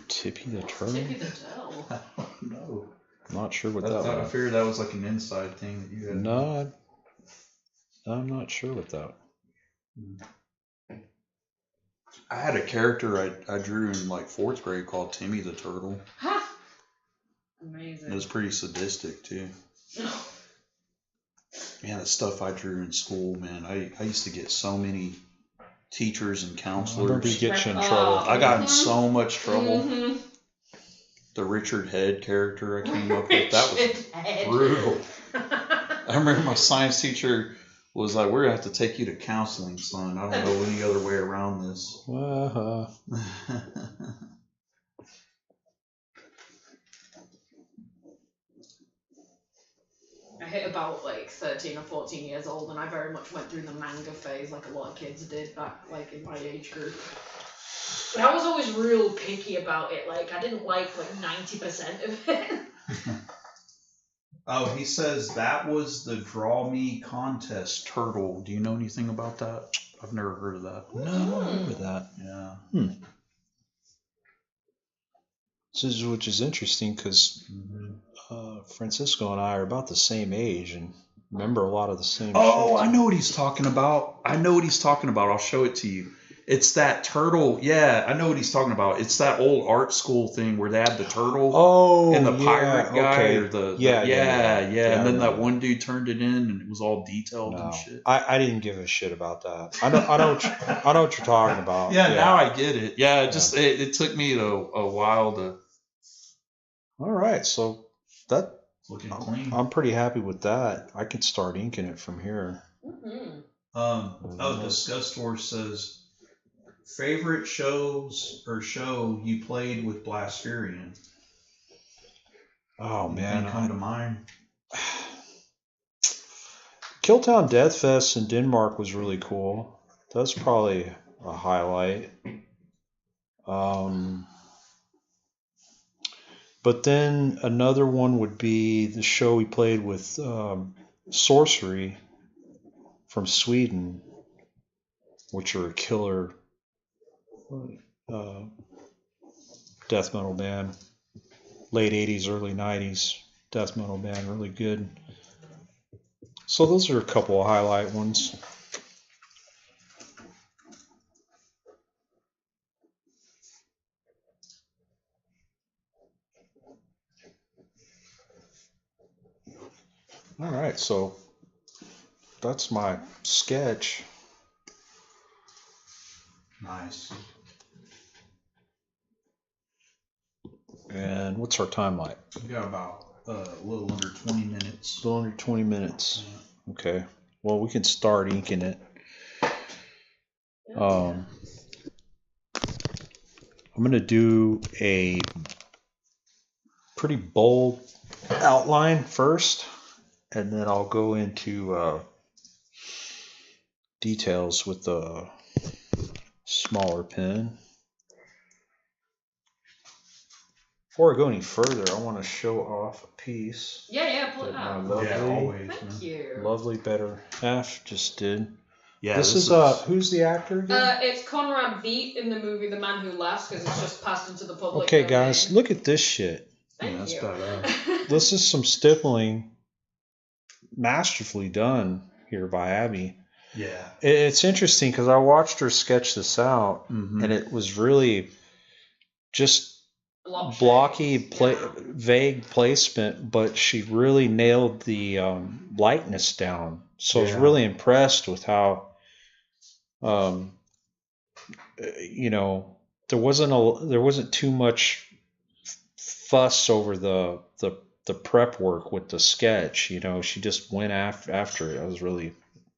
Tippy the Turtle? Tippy the Turtle? I don't know. I'm not sure what that was. I figured that was like an inside thing that you had. No, I'm not sure what that. I had a character I drew in like 4th grade called Timmy the Turtle. Ha! Amazing. It was pretty sadistic too. Man, the stuff I drew in school, man, I used to get so many teachers and counselors. Don't be getting in trouble. I got in so much trouble. The Richard Head character I came up with, that was brutal. I remember my science teacher was like, we're going to have to take you to counseling, son. I don't know any other way around this. I hit about like 13 or 14 years old, and I very much went through the manga phase like a lot of kids did back like in my age group. But I was always real picky about it. Like, I didn't like 90% of it. Oh, he says that was the Draw Me Contest turtle. Do you know anything about that? I've never heard of that. No, I don't remember that. Yeah. Which is interesting because Francisco and I are about the same age and remember a lot of the same shit. I know what he's talking about. I'll show it to you. It's that turtle. Yeah, I know what he's talking about. It's that old art school thing where they had the turtle and the pirate guy. Or the and then that one dude turned it in and it was all detailed and shit. I didn't give a shit about that. I know what you're talking about. Yeah, now I get it. Yeah, it took me a while to. All right, so that looking clean. I'm pretty happy with that. I can start inking it from here. Disgustor says, favorite shows or show you played with Blaspherian? Oh man, come to mind. Killtown Death Fest in Denmark was really cool. That's probably a highlight. But then another one would be the show we played with Sorcery from Sweden, which are a killer death metal band. Late 80s, early 90s death metal band, really good. So those are a couple of highlight ones. All right, so that's my sketch. Nice. And what's our time like? We got about a little under 20 minutes. A little under 20 minutes. Yeah. Okay. Well, we can start inking it. I'm going to do a pretty bold outline first, and then I'll go into details with the smaller pen. Before I go any further, I want to show off a piece. Yeah, pull it out. Always. Thank you. Lovely better half just did. Yeah, this is who's the actor again? It's Conrad Veidt in the movie The Man Who Laughs, because it's just passed into the public. Okay, domain. guys, look at this shit. Thank that's you. badass. This is some stippling, masterfully done here by Abby. Yeah. It's interesting because I watched her sketch this out, Mm-hmm. and it was really just Blob blocky, shapes, yeah. vague placement, but she really nailed the lightness down. So I was Yeah. really impressed with how, there wasn't too much fuss over the prep work with the sketch. She just went after it. I was really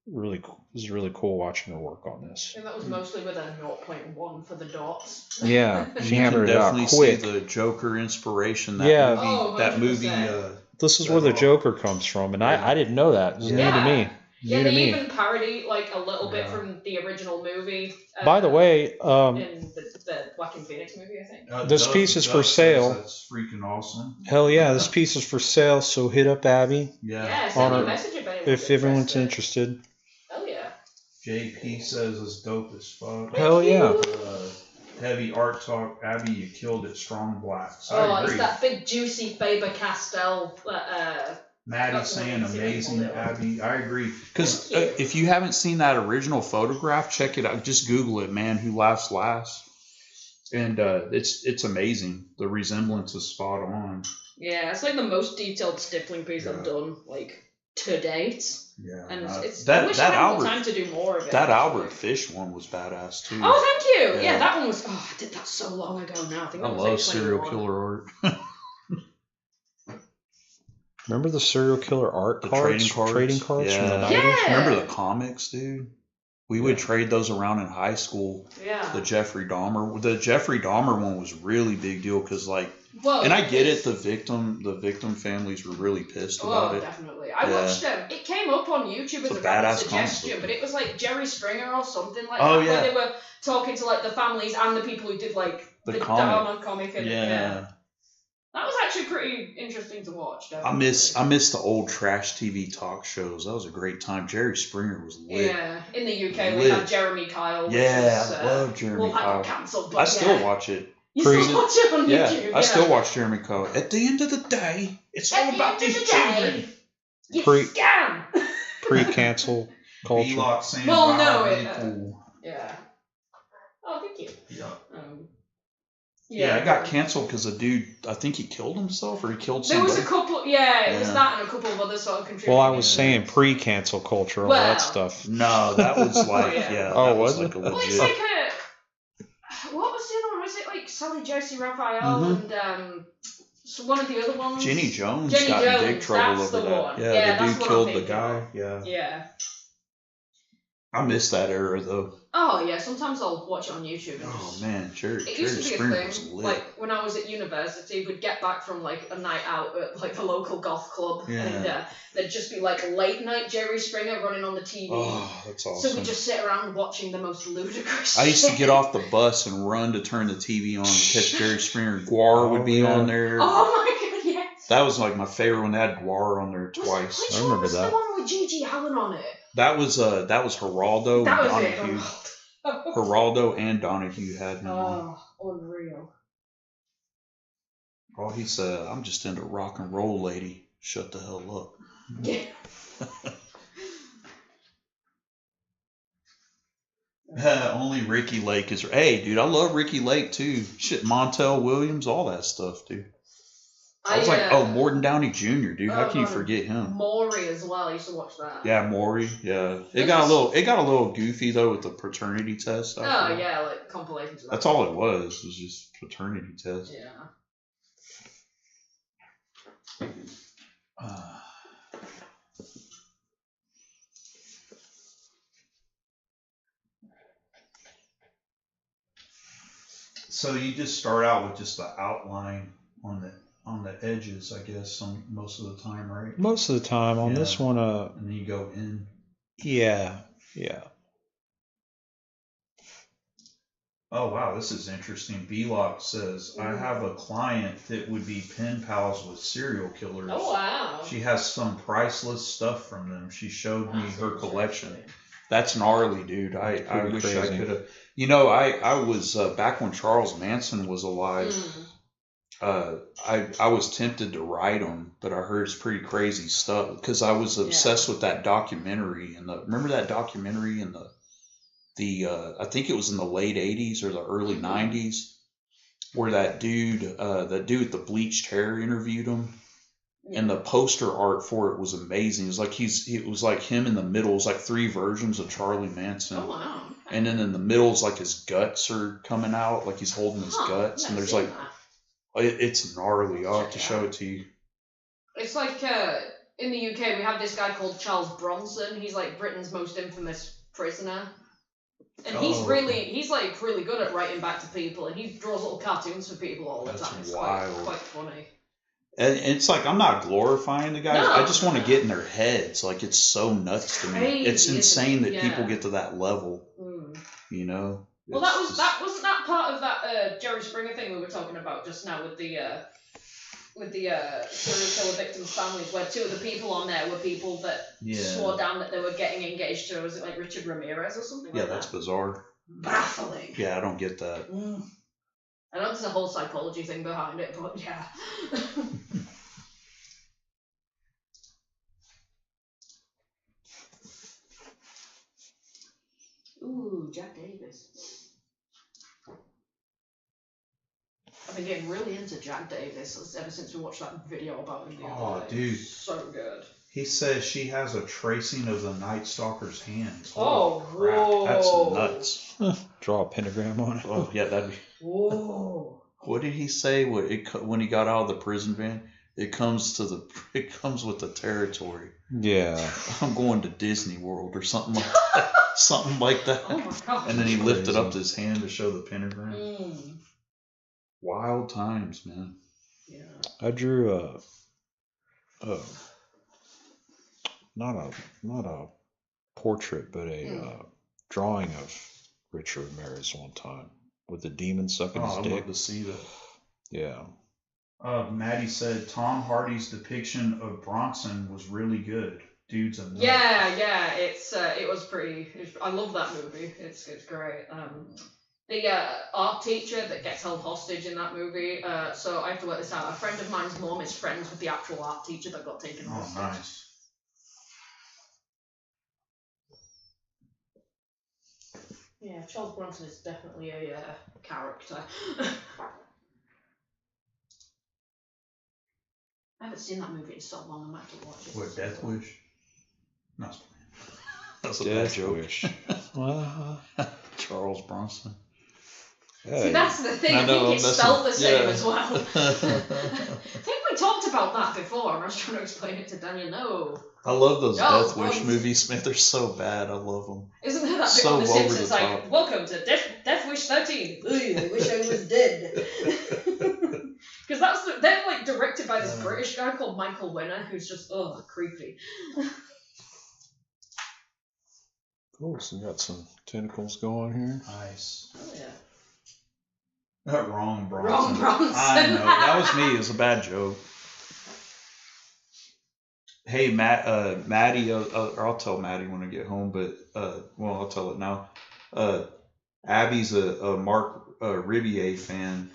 cool. It was really cool watching her work on this. And that was mostly with a 0.1 for the dots. Yeah, she hammered it out definitely quick. see the Joker inspiration. Yeah. Oh, movie. 100%. This is where the Joker comes from, and I didn't know that. It was new to me. Yeah, New to they me. even parody like a little bit from the original movie. By the way, in the Joaquin Phoenix movie, I think. this piece is for sale. That's freaking awesome. Hell yeah, this piece is for sale. So hit up Abby Yeah, send me on a her- message if everyone's interested. Hell yeah. JP says it's dope as fuck. Hell yeah. Heavy art talk. Abby, you killed it. Strong blacks. Oh, I it's agree. that big juicy Faber-Castell. Maddie That's saying amazing. amazing, Abby. I agree. Because Thank you. if you haven't seen that original photograph, check it out. Just Google it, Man Who Laughs Last. And it's amazing. The resemblance is spot on. Yeah, it's like the most detailed stippling piece I've done, like, to date. Yeah. And I wish that I had Albert, more time to do more of it. that actually. Albert Fish one was badass too. Oh, thank you! Yeah. Yeah, that one was. Oh, I did that so long ago now. I think I that was love like serial 21. killer art. Remember the serial killer art The cards? trading cards. from the Yeah. 90s? Yeah. Remember the comics, dude? We would trade those around in high school. Yeah. The Jeffrey Dahmer one was really big deal because Well, and I get it. The victim families were really pissed about Oh, it. definitely. I Yeah. watched them. It came up on YouTube as It's a a random badass suggestion, comic book. but it was like Jerry Springer or something like Oh, that. yeah. Where they were talking to like the families and the people who did like The the comic. Dahmer comic. And, Yeah. That was actually pretty interesting to watch. I miss the old trash TV talk shows. That was a great time. Jerry Springer was lit. Yeah, in the UK we Lit. had Jeremy Kyle. Which Yeah, was, I love Jeremy well, I Kyle. got cancelled, but I still yeah. watch it. You Pre- still watch it on Yeah, YouTube? I still watch Jeremy Kyle. At the end of the day, it's all about these children. You Pre- scam! Pre-cancel culture. V-Lock saying, Well, wow, no, really it- cool. Yeah. Oh, thank you. Yeah. Yeah, I got canceled because a dude, I think he killed himself or he killed There somebody. was a couple, it was Yeah. that and a couple of other sort of contributing. Well, I was saying pre-cancel culture, all that Well. stuff. No, that was like, yeah. yeah. Oh, that was like it? a Well, it's legit. like what was the other one? Was it like Sally Josie Raphael and so one of the other ones? Jenny Jones Jenny got in Jones, big trouble that's over the that. one. Yeah, Yeah, the that's dude what killed I'm the thinking guy. of. Yeah. Yeah. I miss that era though. Oh yeah, sometimes I'll watch it on YouTube. And Oh man, Jerry it used to be Springer a was thing. lit. Like when I was at university, we'd get back from like a night out at like the local golf club, and there'd just be like late night Jerry Springer running on the TV. Oh, that's awesome. So we just sit around watching the most ludicrous. I used to get off the bus and run to turn the TV on and catch Jerry Springer. Guar would be on there. Oh my god, yes. That was like my favorite one. They had Guar on there twice. Which I remember one was that. the one with Gigi Allen on it? That was Geraldo That and was Donahue. it. Geraldo and Donahue had him on. Oh, unreal. Oh, he said, "I'm just into rock and roll, lady. Shut the hell up." Yeah. Only Ricky Lake is. Hey, dude, I love Ricky Lake too. Shit, Montel Williams, all that stuff, dude. I was like, Morton Downey Jr., dude. How can you forget him? Maury as well. I used to watch that. Yeah, Maury. Yeah, it got a little goofy though with the paternity test. Yeah, like compilations. Of that. That's all it was. Was just paternity test. Yeah. So you just start out with just the outline on the edges, I guess, most of the time, right? Most of the time on this one, and then you go in. Yeah. Oh wow, this is interesting. B-Lock says, I have a client that would be pen pals with serial killers. Oh wow. She has some priceless stuff from them. She showed me her collection. That's gnarly, dude. I wish crazy. I could have. You know, I was back when Charles Manson was alive. I was tempted to write him, but I heard it's pretty crazy stuff because I was obsessed with that documentary. And remember that documentary in I think it was in the late 80s or the early 90s, where that dude with the bleached hair interviewed him. And the poster art for it was amazing. It was like it was like him in the middle. It was like 3 versions of Charlie Manson. Oh wow. And then in the middle is like his guts are coming out, like he's holding his guts. And there's like, it's gnarly. I'll have to show it to you. It's like in the UK we have this guy called Charles Bronson. He's like Britain's most infamous prisoner. And he's like really good at writing back to people, and he draws little cartoons for people all the time. It's wild. Quite funny. And it's like, I'm not glorifying the guys. No, I just want to get in their heads. Like, it's so nuts to me. It's insane that people get to that level. You know? Well, wasn't that part of that Jerry Springer thing we were talking about just now with the serial killer victims' families, where 2 of the people on there were people that swore down that they were getting engaged to, was it like Richard Ramirez or something like that? Yeah, that's bizarre. Baffling. Yeah, I don't get that. I know there's a whole psychology thing behind it, but yeah. Ooh, Jack Davis. I've been getting really into Jack Davis ever since we watched that video about him the other day. Dude. So good. He says she has a tracing of the Night Stalker's hands. Holy crap. Whoa. That's nuts. Draw a pentagram on it. Oh, yeah, that'd be... Whoa. What did he say when he got out of the prison van? It comes with the territory. Yeah. I'm going to Disney World or something like that. Something like that. Oh my God. And then he lifted up his hand to show the pentagram. Wild times, man. Yeah. I drew not a portrait, but a drawing of Richard Ramirez one time with the demon sucking his dick. I'd love to see that. Yeah. Maddie said Tom Hardy's depiction of Bronson was really good. Dude's a nut. Yeah, it was pretty. I love that movie. It's great. The art teacher that gets held hostage in that movie. So I have to work this out. A friend of mine's mom is friends with the actual art teacher that got taken hostage. Oh, nice. Yeah, Charles Bronson is definitely a character. I haven't seen that movie in so long. I might have to watch it. What, Death Wish? No, that's a Death bad joke. Wish. Charles Bronson. See, that's the thing. I think it's spelled the same as well. I think we we talked about that before, and I was trying to explain it to Daniel. No. I love those No, Death Wish movies, man. They're so bad. I love them. Isn't there that bit So on The over Simpsons the like, top. welcome to Death Wish 13. Ugh, I wish I was dead. Because they're like directed by this British guy called Michael Winner, who's just, creepy. Cool, so we got some tentacles going here. Nice. Oh, yeah. Wrong Bronson. Wrong Bronson. I know. That was me. It was a bad joke. Hey, Maddie, I'll tell Maddie when I get home, but, I'll tell it now. Abby's a Mark Ribier fan.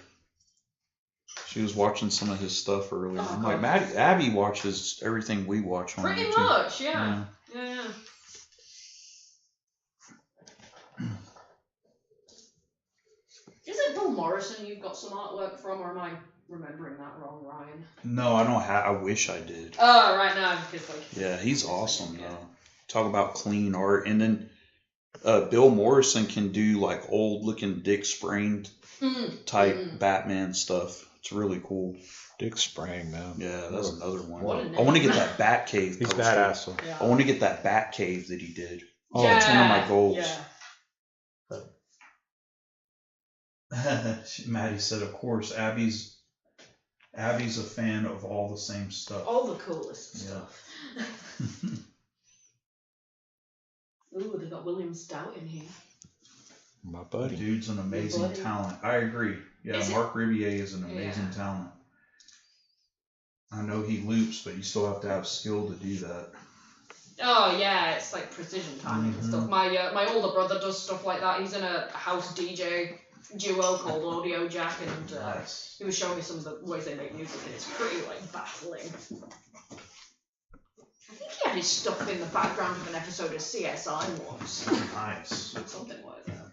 She was watching some of his stuff earlier. I'm like, Abby watches everything we watch on Pretty YouTube. much, yeah. Yeah. Is it Bill Morrison you've got some artwork from, or am I remembering that wrong, Ryan? No, I don't have. I wish I did. Oh, right now, because like. Yeah, he's awesome though. Talk about clean art, and then Bill Morrison can do like old looking Dick Sprang type Batman stuff. It's really cool. Dick Sprang, man. Yeah, that's another one. What a I want to name. get that Batcave. He's poster. badass. So. Yeah. I want to get that Batcave that he did. Oh, That's one of my goals. Yeah. Maddie said, of course, Abby's a fan of all the same stuff. All the coolest stuff. Ooh, they got William Stout in here. My buddy. Dude's an amazing talent. I agree. Yeah, Mark Ribier is an amazing talent. I know he loops, but you still have to have skill to do that. Oh yeah, it's like precision timing and stuff. My older brother does stuff like that. He's in a house DJ duo called Audio Jack, and he was showing me some of the ways they make music, and it's pretty like baffling. I think he had his stuff in the background of an episode of CSI once. Nice. Something like that.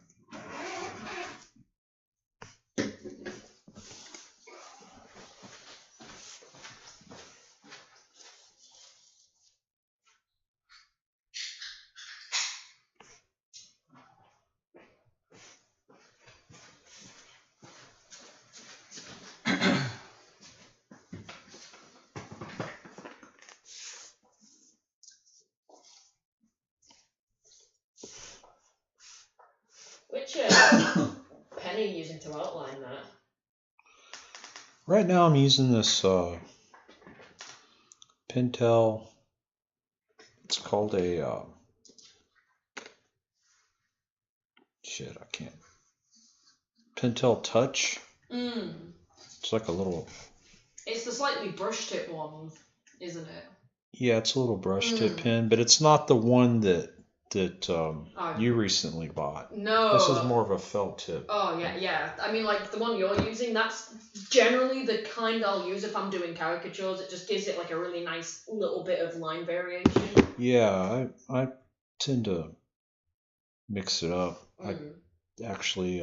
Which pen are you using to outline that? Right now I'm using this Pentel. It's called a I can't. Pentel Touch. It's like a little. It's the slightly brush tip one, isn't it? Yeah, it's a little brush tip pen, but it's not the one that you recently bought. No. This is more of a felt tip. Oh, yeah. I mean, like, the one you're using, that's generally the kind I'll use if I'm doing caricatures. It just gives it, like, a really nice little bit of line variation. Yeah, I tend to mix it up. I actually,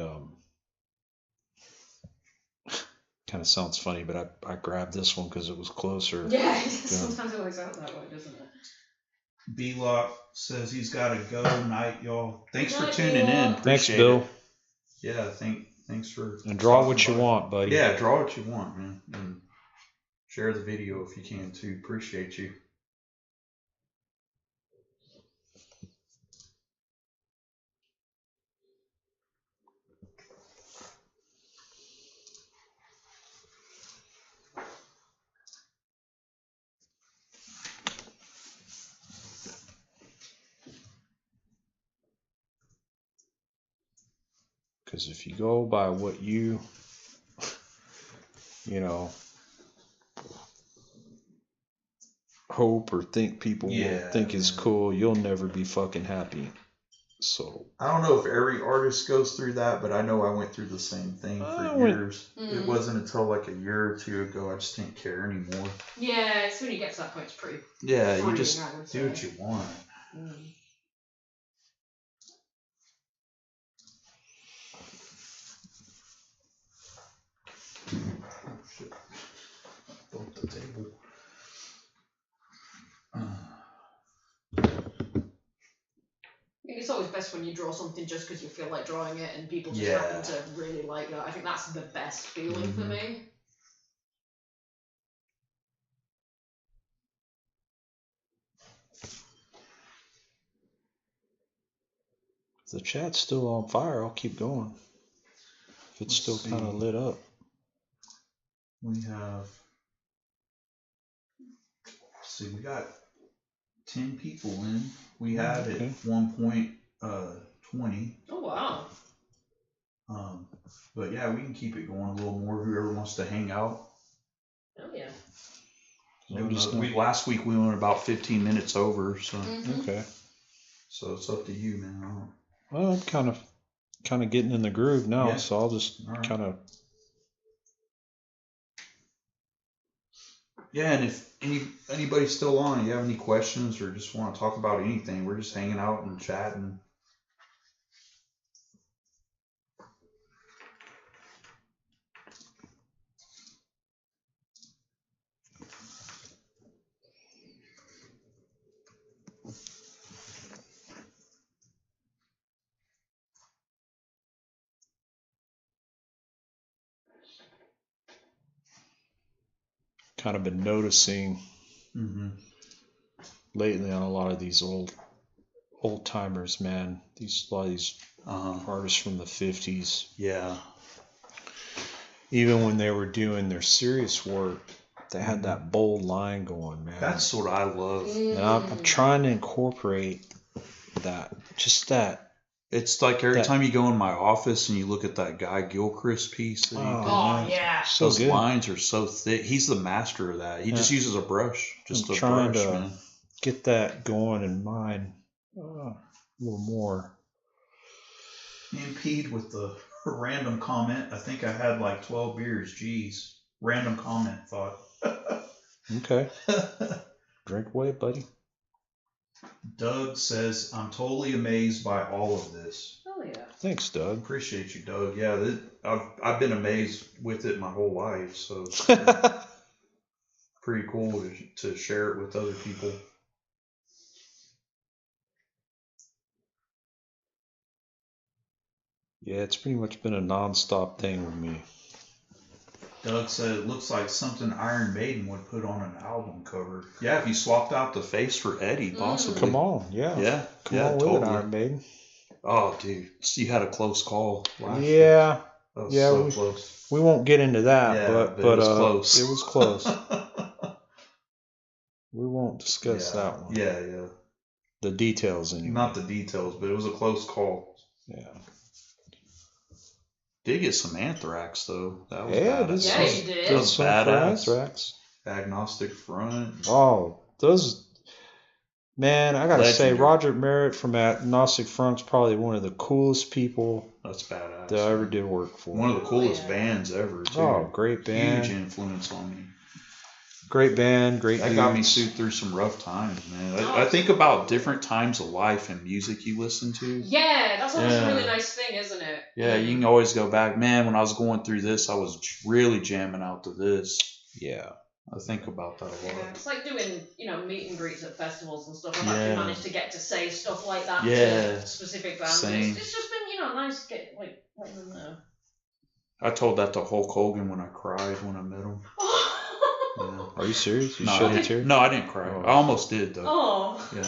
kind of sounds funny, but I grabbed this one because it was closer. Yeah, sometimes it works out that way, doesn't it? B-Lock says he's got to go. Night, y'all. Thanks for Night, tuning in. Thanks, Appreciate Bill. it. Yeah, thanks for. And draw what you want, buddy. Yeah, draw what you want, man. And share the video if you can too. Appreciate you. Because if you go by what you hope or think people will think is cool, you'll never be fucking happy. So I don't know if every artist goes through that, but I know I went through the same thing for years. It wasn't until like a year or two ago I just didn't care anymore. Yeah, as soon as you get to that point, it's pretty. Yeah, you just do what you want. Oh shit! Broke the table. It's always best when you draw something just because you feel like drawing it and people just happen to really like that. I think that's the best feeling for me. If the chat's still on fire, I'll keep going. If it's still kind of lit up. We have, let's see, we got 10 people in. We had at one point 20. Oh, wow. But yeah, we can keep it going a little more. Whoever wants to hang out. Oh, yeah. Last week we went about 15 minutes over, so Okay. So it's up to you, man. Well, I'm kind of getting in the groove now, so I'll just kind of. Yeah, and if anybody's still on, you have any questions or just want to talk about anything, we're just hanging out and chatting. Kind of been noticing lately on a lot of these old timers, man. A lot of these artists from the 50s. Yeah. Even when they were doing their serious work, they had that bold line going, man. That's what I love. And I'm trying to incorporate that. Just that. It's like every time you go in my office and you look at that Guy Gilchrist piece. That yeah. So those good. lines are so thick. He's the master of that. He just uses a brush. Just I'm a trying brush, to man. get that going in mine a little more. Me and Pete with the random comment. I think I had like 12 beers. Jeez. Random comment thought. Okay. Drink away, buddy. Doug says, I'm totally amazed by all of this. Oh, yeah. Thanks, Doug. Appreciate you, Doug. Yeah, I've been amazed with it my whole life, so it's pretty cool to share it with other people. Yeah, it's pretty much been a non-stop thing with me. Doug said it looks like something Iron Maiden would put on an album cover. Yeah, if you swapped out the face for Eddie, possibly. Come on, yeah. Yeah, Come on with totally. it, Iron Maiden. Oh, dude. So you had a close call last week. Yeah. That was so close. We won't get into that, but it was close. It was close. We won't discuss that one. Yeah. The details, anyway. Not the details, but it was a close call. Yeah. Did get some Anthrax though. That was badass. Yeah, you did. That was badass. Anthrax. Agnostic Front. Oh, those. Man, I gotta say, Roger Merritt from Agnostic Front's probably one of the coolest people. That's badass. That I ever did work for. One of the coolest bands ever, too. Oh, great band. Huge influence on me. Great band, great dudes. That got me through some rough times, man. I think about different times of life and music you listen to. Yeah, that's always a really nice thing, isn't it? Yeah, you can always go back. Man, when I was going through this, I was really jamming out to this. Yeah. I think about that a lot. Yeah, it's like doing, meet and greets at festivals and stuff. I've actually managed to get to say stuff like that to specific bands. It's just been, nice to get, letting them know. I told that to Hulk Hogan when I cried when I met him. Yeah. Are you serious? You shed a tear? No, I didn't cry. I almost did, though. Oh. Yeah.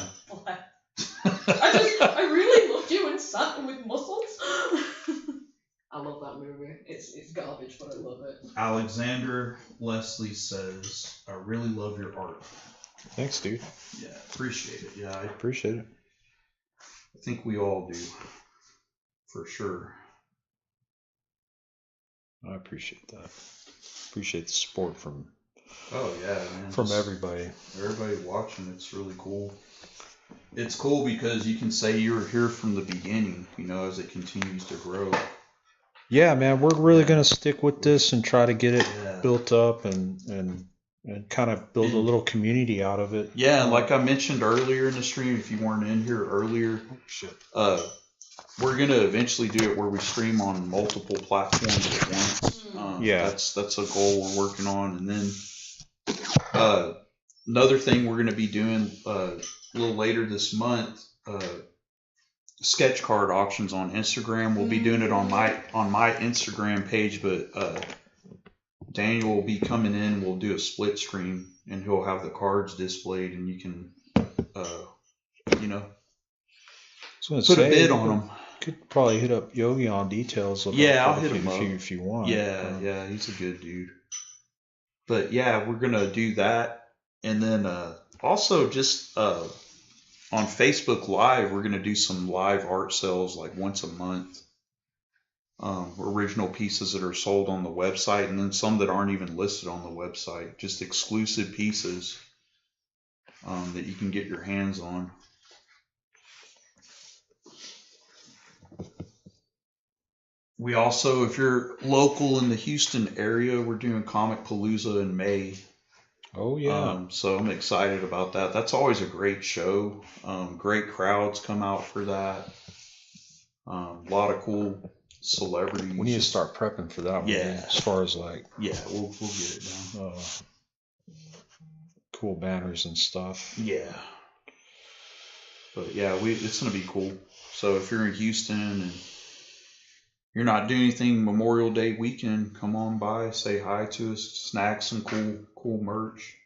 I really loved you in Santa with Muscles. I love that movie. It's garbage, but I love it. Alexander Leslie says, I really love your art. Thanks, dude. Yeah, appreciate it. Yeah, I appreciate it. I think we all do. For sure. I appreciate that. Appreciate the support from man. From everybody. Everybody watching, it's really cool. It's cool because you can say you were here from the beginning, as it continues to grow. Yeah, man, we're really going to stick with this and try to get it built up and kind of build a little community out of it. Yeah, like I mentioned earlier in the stream, if you weren't in here earlier, we're going to eventually do it where we stream on multiple platforms at once. That's a goal we're working on. And then another thing we're going to be doing a little later this month, sketch card auctions on Instagram. We'll be doing it on my Instagram page, but Daniel will be coming in. We'll do a split screen, and he'll have the cards displayed, and you can, put a bid on them. Could probably hit up Yogi on details about Yeah, I'll hit him up if you want. Yeah, he's a good dude. But yeah, we're gonna do that, and then also just on Facebook Live, we're gonna do some live art sales like once a month. Original pieces that are sold on the website, and then some that aren't even listed on the website, just exclusive pieces that you can get your hands on. We also, if you're local in the Houston area, we're doing Comic Palooza in May. Oh yeah. So I'm excited about that. That's always a great show. Great crowds come out for that. A lot of cool celebrities. We need to start prepping for that one. Yeah. As far as like. Yeah, we'll get it done. Cool banners and stuff. Yeah. But yeah, it's gonna be cool. So if you're in Houston and you're not doing anything Memorial Day weekend, come on by, say hi to us, snag some cool merch.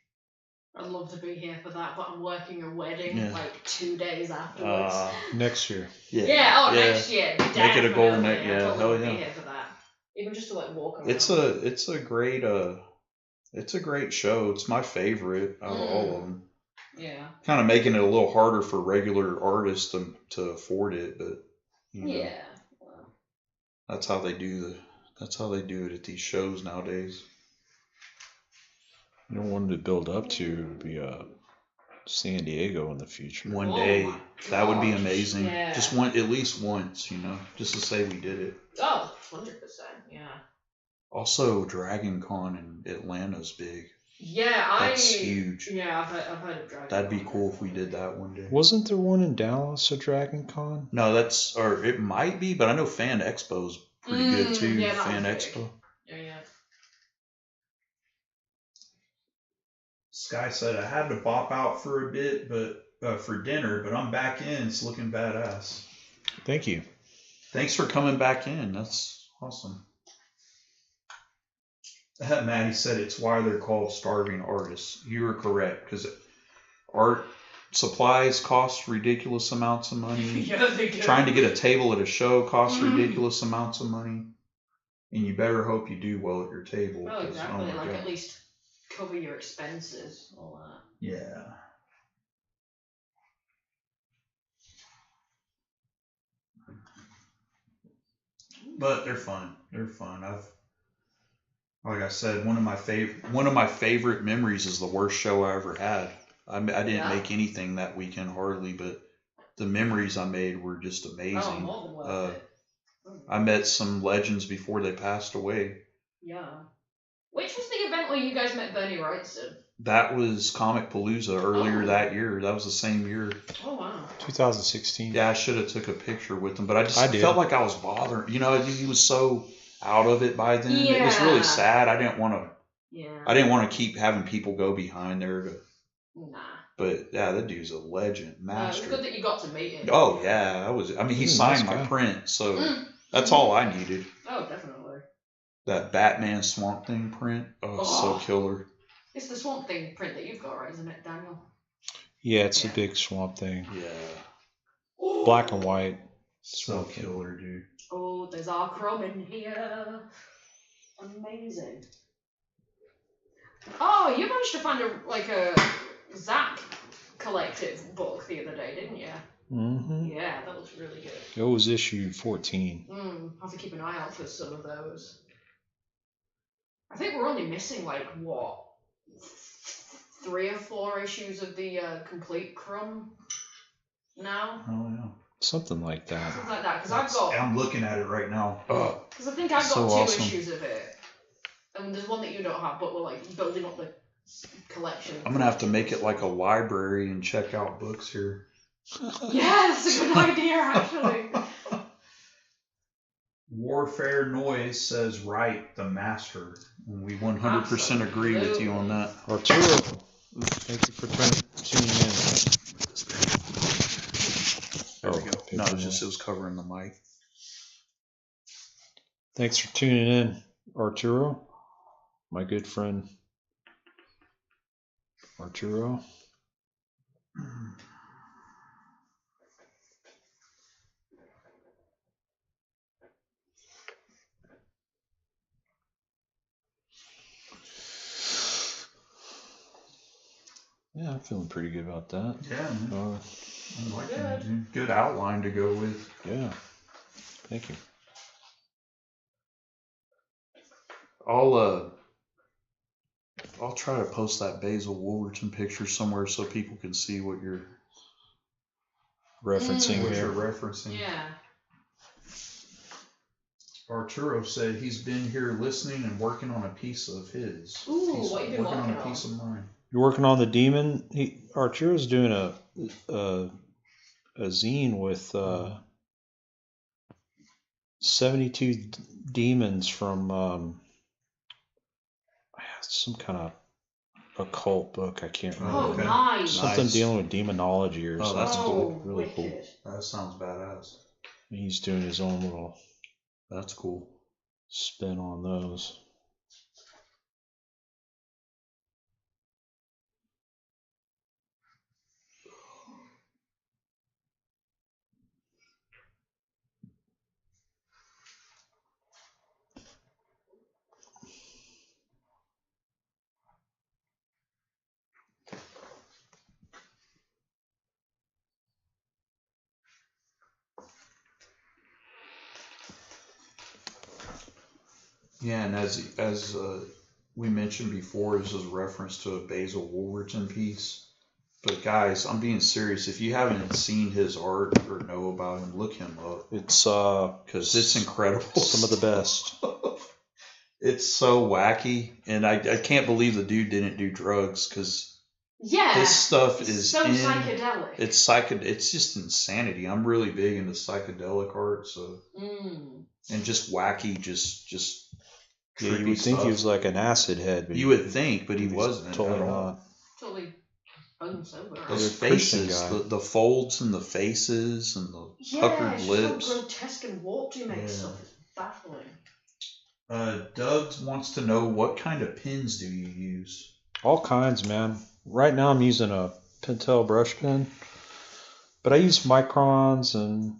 I'd love to be here for that, but I'm working a wedding like 2 days afterwards. Next year. Yeah. Next year. Make it a goal. Hell yeah. Be here for that. Even just to like walk around. It's a great show. It's my favorite out of all of them. Yeah. Kind of making it a little harder for regular artists to afford it, but you know, yeah. that's how they do it at these shows nowadays. You don't want to build up to be San Diego in the future. One day, that would be amazing. Yeah. Just at least once, just to say we did it. Oh, 100%. Yeah. Also, Dragon Con in Atlanta's big. Yeah, that's huge. Yeah, I've heard of Dragon. That'd be cool if we did that one day. Wasn't there one in Dallas, a Dragon Con? No, or it might be, but I know Fan Expo's pretty good too. Yeah, Fan Expo. Yeah. Sky said I had to bop out for a bit, but for dinner, but I'm back in. It's looking badass. Thank you. Thanks for coming back in. That's awesome. Maddie said it's why they're called starving artists. You were correct, because art supplies cost ridiculous amounts of money. Yeah, they do. Trying to get a table at a show costs ridiculous amounts of money. And you better hope you do well at your table. Oh, exactly. God. At least cover your expenses, all that. Yeah. But they're fun. Like I said, one of my favorite memories is the worst show I ever had. I didn't make anything that weekend hardly, but the memories I made were just amazing. I met some legends before they passed away. Yeah. Which was the event where you guys met Bernie Wrightson? That was Comic Palooza earlier that year. That was the same year. Oh, wow. 2016. Yeah, I should have took a picture with him, but I felt like I was bothering. He was so out of it by then. Yeah. It was really sad. I didn't want to keep having people go behind there to. Nah. But yeah, that dude's a legend, master. It was good that you got to meet him. Oh yeah, he signed my print, so that's all I needed. Oh, definitely. That Batman Swamp Thing print. Oh, so killer. It's the Swamp Thing print that you've got, right? Isn't it, Daniel? Yeah, it's a big Swamp Thing. Yeah. Black and white. So killer, dude. Oh, there's our Crumb in here. Amazing. Oh, you managed to find a Zach collective book the other day, didn't you? Mm-hmm. Yeah, that looks really good. It was issue 14. I'll have to keep an eye out for some of those. I think we're only missing 3 or 4 issues of the complete Crumb now. Oh yeah. Something like that. Something like that, because I'm looking at it right now. Because I think I've got 2 issues of it, and there's one that you don't have, but we're building up the collection. I'm gonna have to make it like a library and check out books here. Yeah, that's a good idea, actually. Warfare Noise says, right, the master. And we 100% agree with you on that. Arturo, thank you for tuning in. There we go. No, it was covering the mic. Thanks for tuning in, Arturo. My good friend, Arturo. Yeah, I'm feeling pretty good about that. Yeah, man. I like that, Good. dude. Good outline to go with. Yeah. Thank you. I'll try to post that Basil Wolverton picture somewhere so people can see what you're Referencing what here. you're referencing. Yeah. Arturo said he's been here listening and working on a piece of his. Ooh, what you been working on a working piece of mine. You're working on the demon. Arturo's doing a zine with 72 demons from some kind of occult book. I can't remember. Oh, okay. nice. Something dealing with demonology or something. That's cool. Really wicked. cool. That sounds badass. He's doing his own little That's cool. spin on those. Yeah, and as we mentioned before, this is a reference to a Basil Wolverton piece. But guys, I'm being serious. If you haven't seen his art or know about him, look him up. It's because it's incredible. Some of the best. It's so wacky, and I can't believe the dude didn't do drugs because his stuff is so psychedelic. It's just insanity. I'm really big into psychedelic art, so and just wacky, just. Yeah, you would think he was like an acid head, but you would think, but he wasn't. Totally at all. not. Totally unsober. Those faces, the folds in the faces, and the puckered lips. So grotesque and warped. He makes stuff. It's baffling. Doug wants to know, what kind of pins do you use? All kinds, man. Right now I'm using a Pentel brush pen, but I use microns and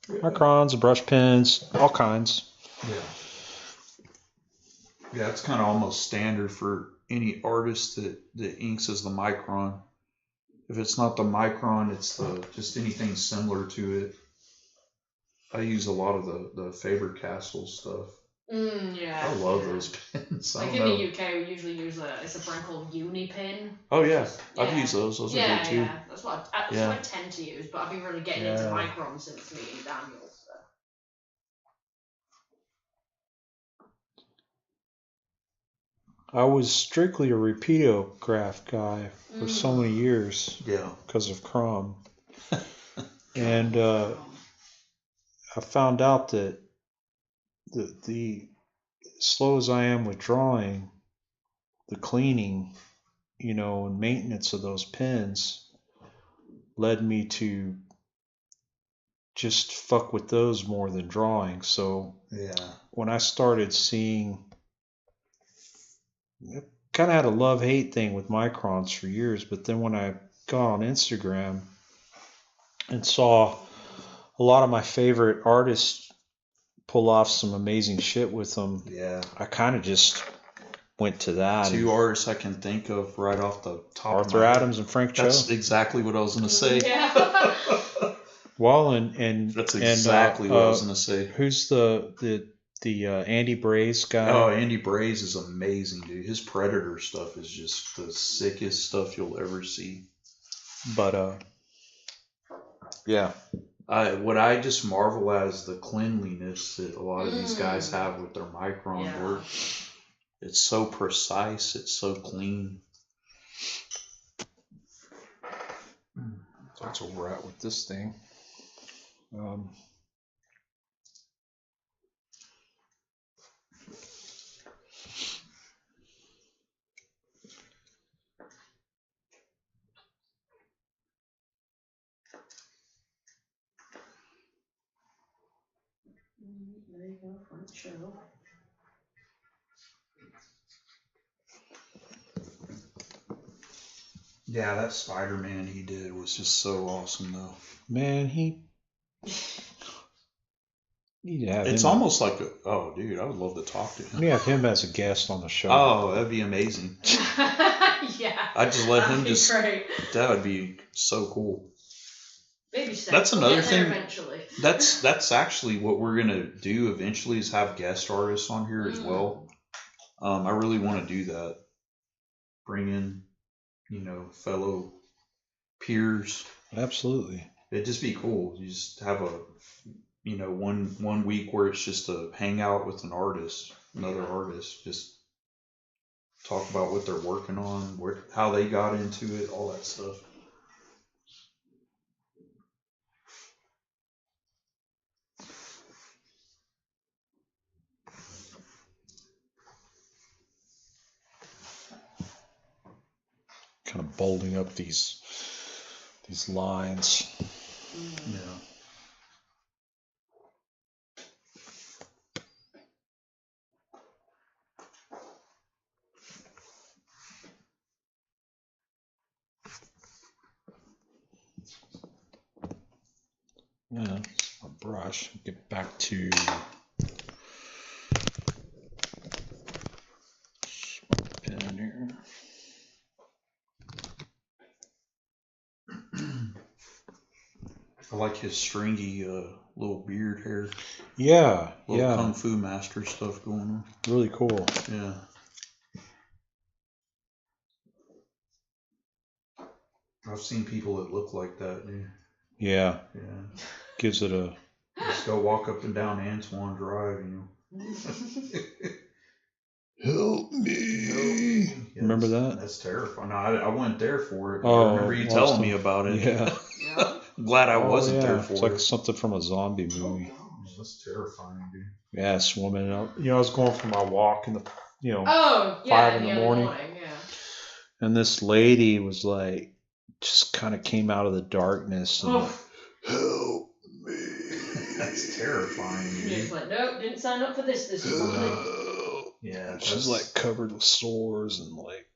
microns, brush pens, all kinds. Yeah, it's kind of almost standard for any artist that inks as the micron. If it's not the micron, it's just anything similar to it. I use a lot of the Faber-Castell stuff. Yeah. I love those pens. Like in the UK, we usually use it's a brand called Unipin. Oh yeah, I've used those. Those are good too. Yeah, that's what I tend to use. But I've been really getting into microns since meeting Daniel. So. I was strictly a repeatograph guy for so many years. Yeah. Because of Chrome. And I found out that the slow as I am with drawing, the cleaning, and maintenance of those pens led me to just fuck with those more than drawing. So when I started seeing, kind of had a love-hate thing with microns for years, but then when I got on Instagram and saw a lot of my favorite artists pull off some amazing shit with them, I kind of just went to that. Two artists I can think of right off the top Arthur of my Adams head. and Frank Cho. That's exactly what I was going to say. Yeah. Well, and that's exactly what I was going to say. Who's the Andy Braze guy? Oh, Andy Braze is amazing, dude. His Predator stuff is just the sickest stuff you'll ever see. But yeah. What I just marvel at is the cleanliness that a lot of these guys have with their micron work. It's so precise. It's so clean. That's where we're at with this thing. There you go, Frank Cho. Yeah, that Spider-Man he did was just so awesome, though. Man, You need to have It's him. almost like dude, I would love to talk to him. You have him as a guest on the show. Oh, that'd be amazing. Yeah. I'd just let him That'd be great. That would be so cool. Baby steps. That's We'll another get there thing. Eventually. That's actually what we're gonna do eventually is have guest artists on here as well. I really want to do that. Bring in, fellow peers. Absolutely. It'd just be cool. You just have a, one week where it's just a hangout with another artist, just talk about what they're working on, how they got into it, all that stuff. Kind of bolding up these lines. Yeah. Yeah, a brush. Get back to pen here. I like his stringy little beard hair. Yeah, Little Kung Fu Master stuff going on. Really cool. Yeah. I've seen people that look like that, dude. Yeah. Yeah. Gives it a... Just go walk up and down Antoine Drive, Help me. Yeah, Remember that? That's terrifying. No, I went there for it. Oh, I remember you telling me about it. Yeah. I'm glad I wasn't there for it's it. like something from a zombie movie. That's terrifying, dude. Yeah, swimming out. I was going for my walk in the, 5 in the morning. Yeah. And this lady was like, just kind of came out of the darkness and help me. That's terrifying, dude. He's like, nope, didn't sign up for this morning. Yeah, she's like covered with sores and like.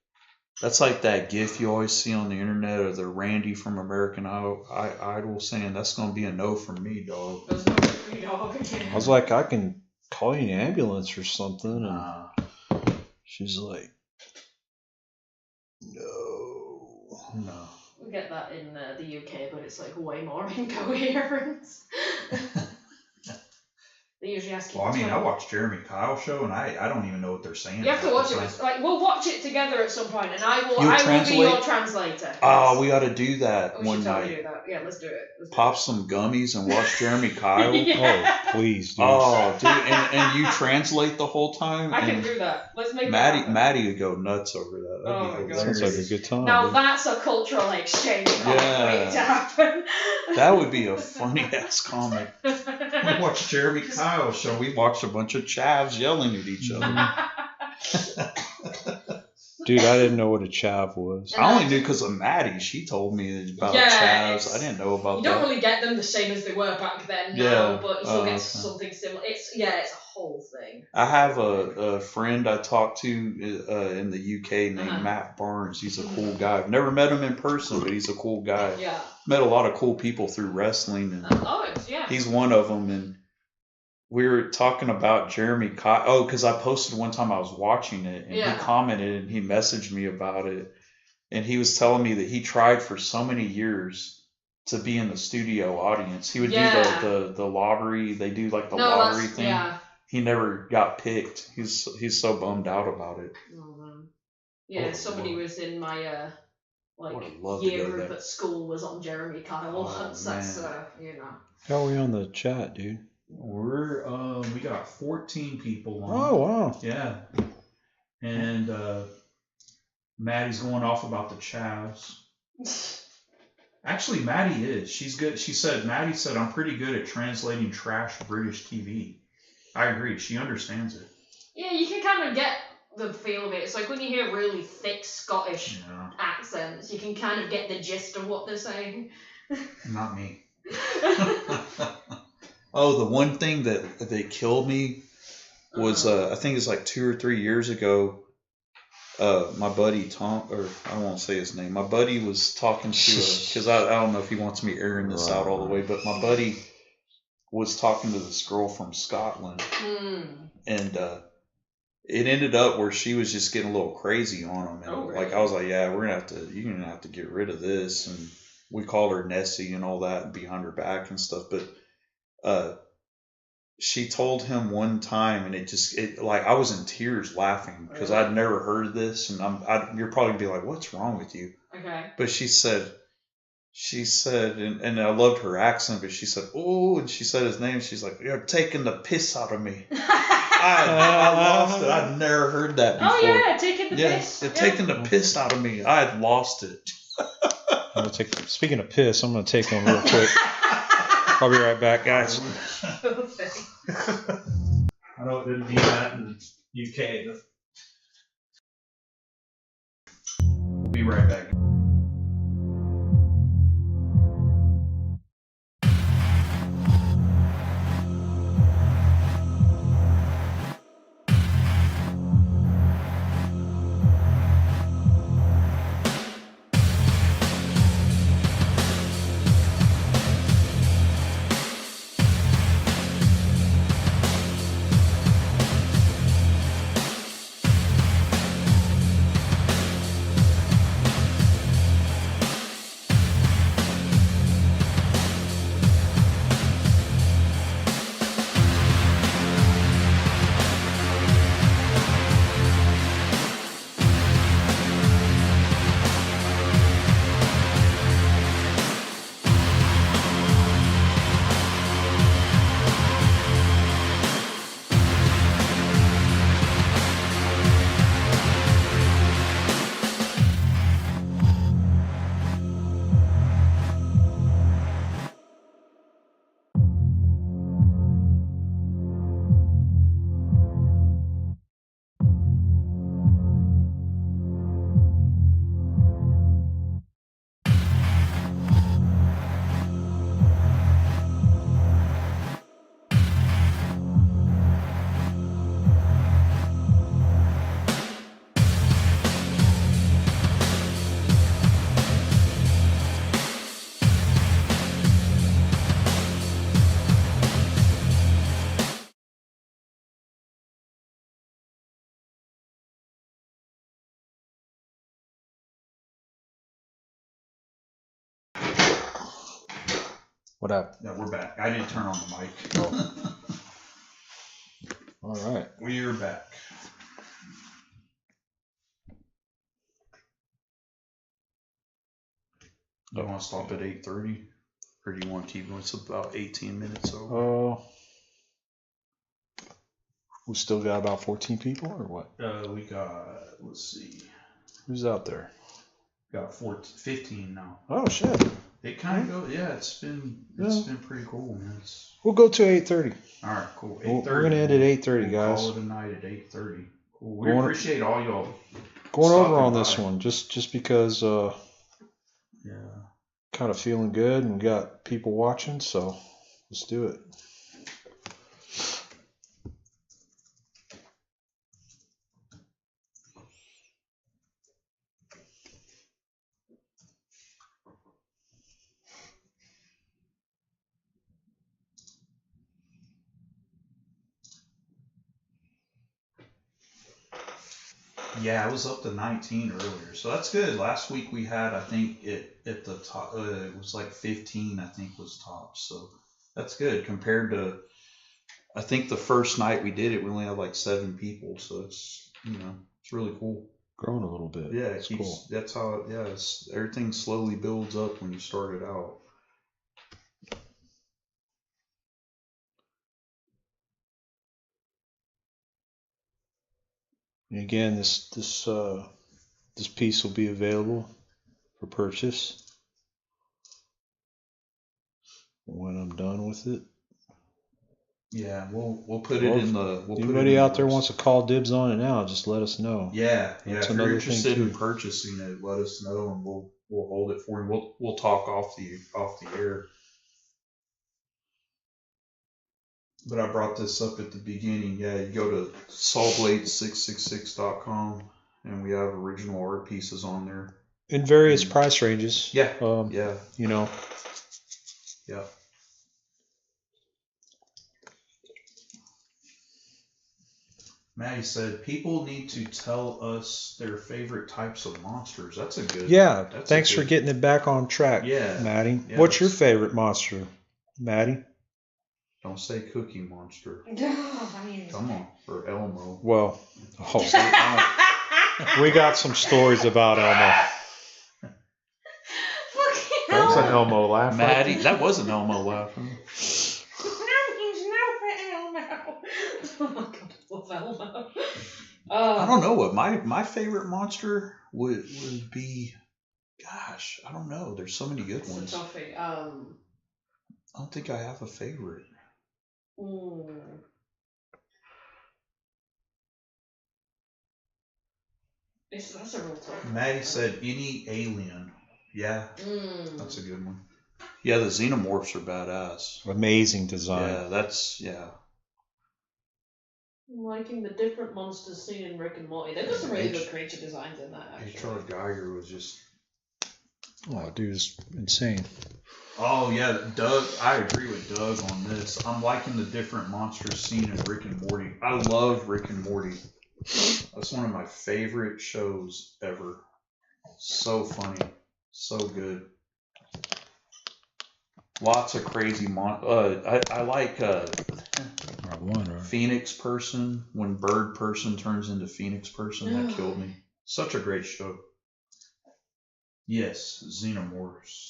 That's like that GIF you always see on the internet of the Randy from American Idol saying, "That's gonna be a no from me, dog." There's no for me, dog. I was like, I can call you an ambulance or something, and she's like, no. We get that in the UK, but it's like way more incoherent. They usually ask you. Well, I mean, I watched Jeremy Kyle show, and I don't even know what they're saying. You have to watch it. Like, we'll watch it together at some point, and I will be your translator. Oh, we ought to do that we one should totally night. do that. Yeah, let's do it. Pop some gummies and watch Jeremy Kyle. Yeah. Oh, please, dude. Oh, dude, and you translate the whole time. I can do that. Let's make Maddie would go nuts over that. That'd be Sounds like a good time. Now dude. that's a cultural exchange. Waiting to happen. That would be a funny ass comic. We watched Jeremy Kyle show. We watched a bunch of chavs yelling at each other. Dude, I didn't know what a chav was. I only knew because of Maddie. She told me about chavs. I didn't know about you that. You don't really get them the same as they were back then now, but you still get something similar. It's a whole thing. I have a friend I talked to in the UK named Matt Barnes. He's a cool guy. I've never met him in person, but he's a cool guy. Yeah. Met a lot of cool people through wrestling. And he's one of them. And we were talking about Jeremy Kyle. Oh, because I posted one time I was watching it, and he commented and he messaged me about it. And he was telling me that he tried for so many years to be in the studio audience. He would do the lottery. They do like the lottery thing. Yeah. He never got picked. He's so bummed out about it. Mm-hmm. Yeah, somebody was in my year group at school was on Jeremy Kyle once. That's How are we on the chat, dude? We're we got 14 people on. Oh wow. Yeah. And Maddie's going off about the chavs. Actually, Maddie is. She's good. Maddie said, I'm pretty good at translating trash British TV. I agree. She understands it. Yeah, you can kind of get the feel of it. It's like when you hear really thick Scottish accents, you can kind of get the gist of what they're saying. Not me. Oh, the one thing that killed me was I think it's like 2 or 3 years ago. My buddy Tom, or I don't want to say his name. My buddy was talking to because I don't know if he wants me airing this out all the way, but my buddy was talking to this girl from Scotland, and it ended up where she was just getting a little crazy on him. And really? like I was like, yeah, you're gonna have to get rid of this. And we called her Nessie and all that, and behind her back and stuff. But she told him one time, and it like I was in tears laughing because I'd never heard of this, and you're probably gonna be like, what's wrong with you? Okay. But she said, and I loved her accent, but she said, oh, and she said his name. She's like, you're taking the piss out of me. I lost it. I'd never heard that before. Oh yeah, taking the piss. Yeah, taking the piss out of me. I had lost it. Speaking of piss, I'm gonna take one real quick. I'll be right back, guys. I know it didn't mean that in the UK. We'll be right back. What happened? Yeah, we're back. I didn't turn on the mic. Oh. All right. We're back. Do you want to stop at 8:30? Or do you want to keep going? It's about 18 minutes over. We still got about 14 people or what? We got, let's see. Who's out there? Got 15 now. Oh, shit. It kind of goes, yeah, it's been pretty cool, man. We'll go to 8:30. All right, cool. 8:30. We're going to end at 8:30, guys. Call it a night at 8:30. Cool. We appreciate all y'all going over on this one, just because yeah, kind of feeling good and we got people watching, so let's do it. Yeah, I was up to 19 earlier, so that's good. Last week we had, I think, at the top, it was like 15, I think, was top. So that's good compared to, I think the first night we did it, we only had like 7 people. So it's, it's really cool. Growing a little bit. Yeah, it's cool. That's how, everything slowly builds up when you start it out. And again, this piece will be available for purchase when I'm done with it. Yeah, we'll put it in the. Anybody out there wants to call dibs on it now, just let us know. Yeah. That's if you're interested in purchasing it, let us know and we'll hold it for you. We'll talk off the air. But I brought this up at the beginning. Yeah, you go to Sawblade666.com and we have original art pieces on there. In various price ranges. Yeah. Yeah. Yeah. Maddie said, people need to tell us their favorite types of monsters. That's a good... Yeah, that's thanks a for good, getting it back on track, Yeah. Maddie. Yeah, What's your that's- favorite monster, Maddie? Don't say Cookie Monster. I mean, Come on. Or Elmo. Well, we got some stories about Elmo. fucking That was an hell. Elmo laugh. Maddie, that was an Elmo laughing. That means no for Elmo. Oh my god, I love Elmo. I don't know what my favorite monster would be. Gosh, I don't know. There's so many good It's a ones. toughie. I don't think I have a favorite. That's a real tough one. Maddie said any alien. Yeah, Mm. that's a good one. Yeah, the xenomorphs are badass. Amazing design. Yeah. I'm liking the different monsters seen in Rick and Morty. They've got some really good creature designs in that, actually. H.R. Geiger was just... Oh, dude, it's insane. Oh, yeah, Doug, I agree with Doug on this. I'm liking the different monsters seen in Rick and Morty. I love Rick and Morty. That's one of my favorite shows ever. So funny. So good. Lots of crazy I like Right. Phoenix Person. When Bird Person turns into Phoenix Person, that killed me. Such a great show. Yes, Xenomorphs.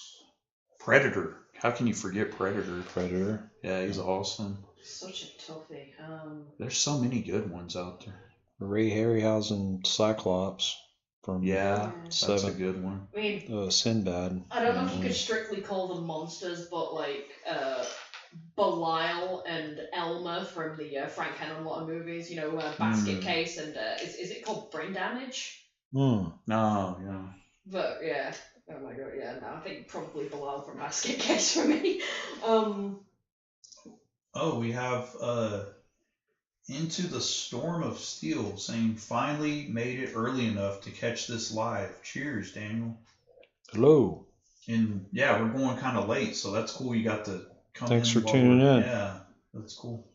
Predator. How can you forget Predator? Predator. Yeah, he's awesome. Such a toughie. There's so many good ones out there. Ray Harryhausen Cyclops from That's a good one. I mean, Sinbad. I don't know if you could strictly call them monsters, but like Belial and Elmer from the Frank Henenlotter movies, Basket Case and is it called Brain Damage? No, yeah. But yeah, oh my god, yeah, no, I think probably Belial from Basket Case for me. Oh, we have Into the Storm of Steel saying, finally made it early enough to catch this live. Cheers, Daniel. Hello. And yeah, we're going kind of late, so that's cool. You got to come Thanks in. for tuning in. Yeah, that's cool.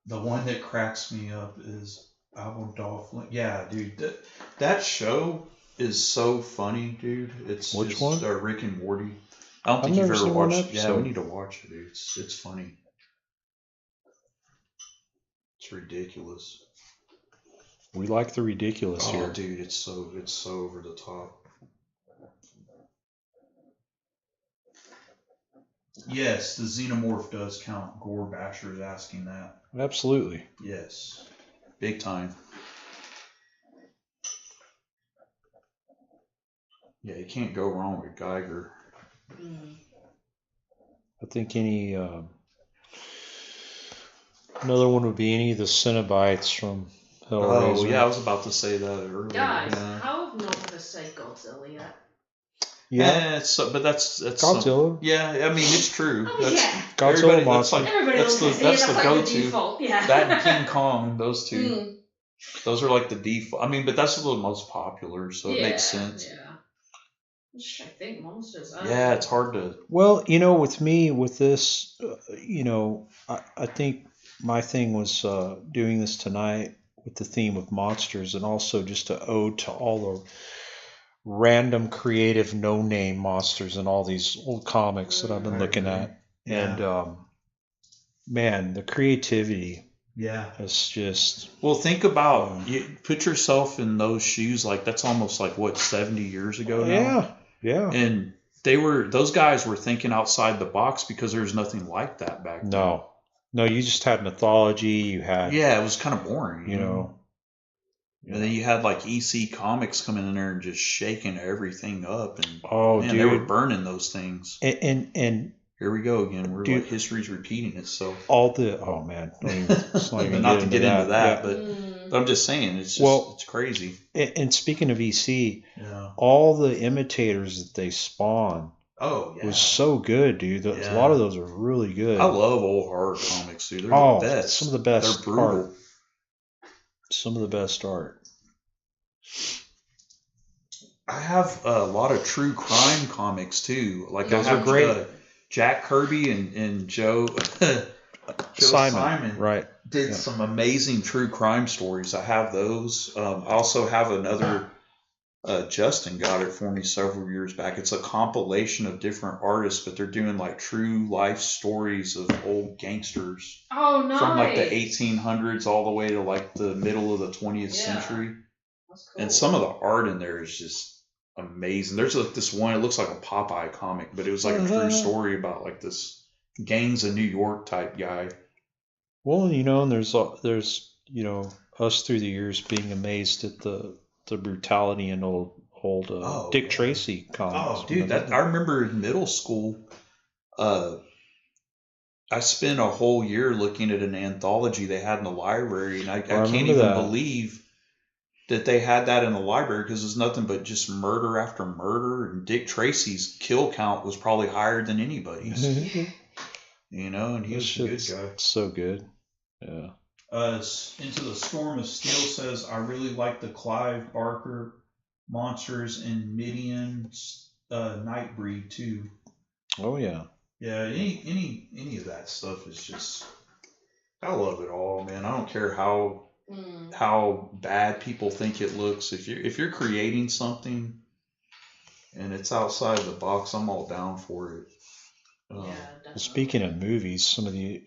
The one that cracks me up is Abodolph. Yeah, dude, that show is so funny, dude. It's Which just, one? Rick and Morty. I don't think I've you've never ever seen one watched it. Yeah, we episode. need to watch it, dude. It's funny. It's ridiculous. We like the ridiculous Oh, here. dude, it's so over the top. Yes, the xenomorph does count. Gore Basher is asking that. Absolutely. Yes, big time. Yeah, you can't go wrong with Geiger. I think any another one would be any of the Cenobites from Hellraiser. Oh, yeah, I was about to say that earlier. Guys, yeah. how have none of us said Godzilla yet? Yeah. But that's Godzilla. Yeah, I mean it's true. Oh, That's, yeah. Godzilla monster. Everybody that's loves the it. that's the like go-to. default. Yeah. That and King Kong, those two. Mm. Those are like the default. I mean, but that's the most popular, so it makes sense. Yeah. I'm just trying to think monsters. Yeah, it's hard to. Well, with me, with this, I think my thing was doing this tonight with the theme of monsters, and also just an ode to all the random creative no-name monsters in all these old comics that I've been looking at. Yeah. And man, the creativity Yeah. is just... Well, think about you. Put yourself in those shoes. Like that's almost like what 70 years ago now. Yeah. And those guys were thinking outside the box because there was nothing like that back then. No, you just had mythology. You had Yeah, it was kind of boring. you know. And then you had like EC Comics coming in there and just shaking everything up, and Oh, they were dude. burning those things. And Here we go again. We're Dude. like history's repeating itself. all the man, let's not even Not to get into that, Yeah. but I'm just saying it's just it's crazy. And speaking of EC, Yeah. all the imitators that they spawn Oh yeah. was so good, dude. A Yeah. lot of those are really good. I love old horror comics, dude. They're Oh, the best. some of the best They're brutal. art. Some of the best art. I have a lot of true crime comics too. Like Those I have are great. Jack Kirby and Joe Simon, right? Did some amazing true crime stories. I have those. I also have another. Justin got it for me several years back. It's a compilation of different artists, but they're doing like true life stories of old gangsters. Oh, nice. From like the 1800s all the way to like the middle of the 20th century. That's cool. And some of the art in there is just amazing. There's like this one, it looks like a Popeye comic, but it was like a true story about like this gangs of New York type guy. Well, and there's us through the years being amazed at the brutality in old Dick Tracy comics. Oh, dude, I remember in middle school, I spent a whole year looking at an anthology they had in the library, and I can't even believe that they had that in the library because it's nothing but just murder after murder, and Dick Tracy's kill count was probably higher than anybody's. And he was a good guy. So good. Yeah. Into the Storm of Steel says, I really like the Clive Barker monsters and Midian's Nightbreed too. Oh yeah. Yeah, any of that stuff is just, I love it all, man. I don't care how bad people think it looks. If you're creating something and it's outside the box, I'm all down for it. Well, speaking of movies, some of the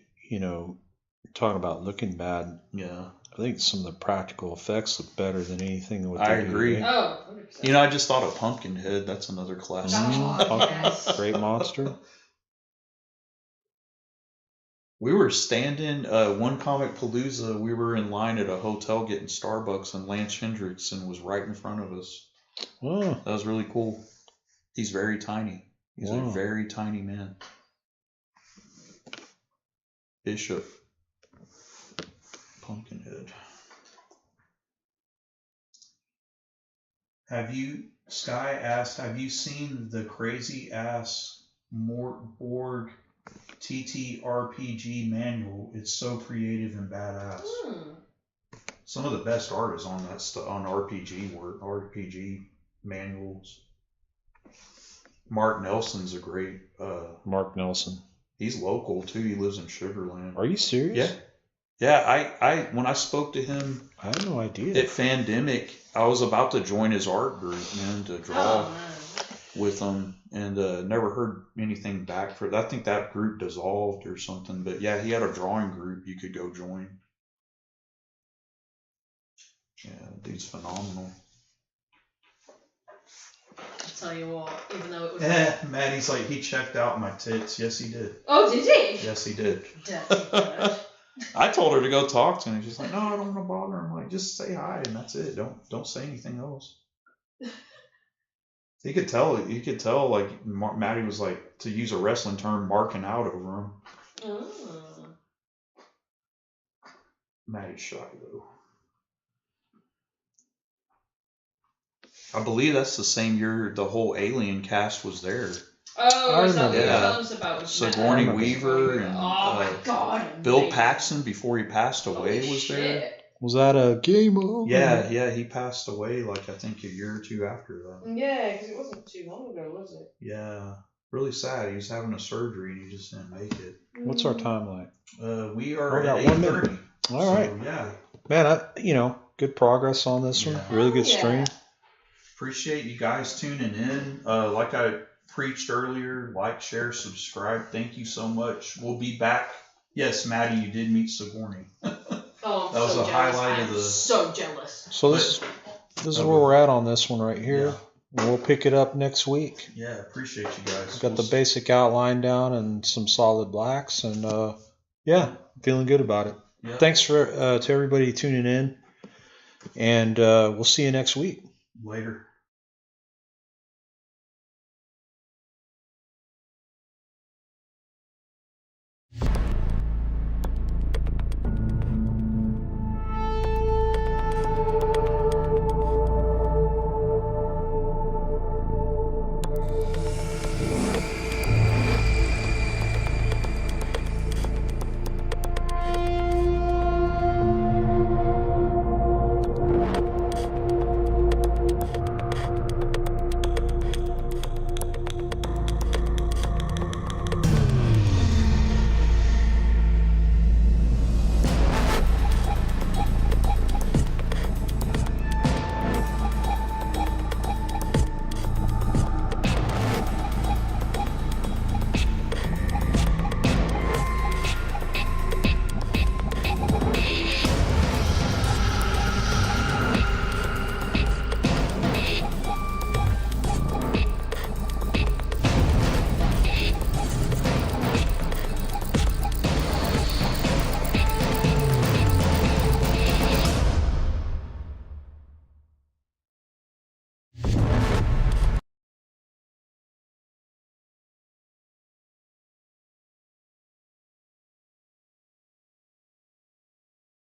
talking about looking bad. Yeah. I think some of the practical effects look better than anything. I agree. Oh, 100%. I just thought of Pumpkinhead. That's another classic. Yes. Great monster. We were standing, one Comic Palooza, we were in line at a hotel getting Starbucks, and Lance Hendrickson was right in front of us. Oh. That was really cool. He's very tiny. He's a very tiny man. Bishop. Pumpkinhead. Sky asked, have you seen the crazy ass Borg TTRPG manual? It's so creative and badass. Some of the best art is on that stuff, on RPG manuals. Mark Nelson's a great. Mark Nelson. He's local too. He lives in Sugar Land. Are you serious? Yeah. Yeah, I when I spoke to him, I had no idea. At Fandemic, I was about to join his art group, man, to draw with him, and never heard anything back for it. I think that group dissolved or something, but yeah, he had a drawing group you could go join. Yeah, dude's phenomenal. I'll tell you what, even though it was... Maddie's like, he checked out my tits. Yes, he did. Oh, did he? Yes, he did. Dirty bird. I told her to go talk to him. She's like, no, I don't want to bother him. Like, just say hi and that's it. Don't say anything else. You could tell, like, Maddie was like, to use a wrestling term, marking out over him. Maddie's shy, though. I believe that's the same year the whole Alien cast was there. Oh, is that what Yeah. you're telling us about? Sigourney Weaver and oh my God, Bill amazing. Paxton, before he passed away, Holy was shit. there. Was that a game over? Yeah, he passed away like I think a year or two after that. Yeah, because it wasn't too long ago, was it? Yeah, really sad. He was having a surgery and he just didn't make it. What's our time like? We are got at 1 minute. 8:30. All right. Yeah. Man, good progress on this one. Really good stream. Appreciate you guys tuning in. Like I preached earlier, like, share, subscribe. Thank you so much. We'll be back. Yes, Maddie, you did meet Sigourney. Oh, I'm That was so a jealous. highlight of I'm the- so jealous. So this is where we're at on this one right here. We'll pick it up next week. Yeah, appreciate you guys. Got the basic outline down and some solid blacks, and feeling good about it. Yeah. Thanks to everybody tuning in, and we'll see you next week. Later.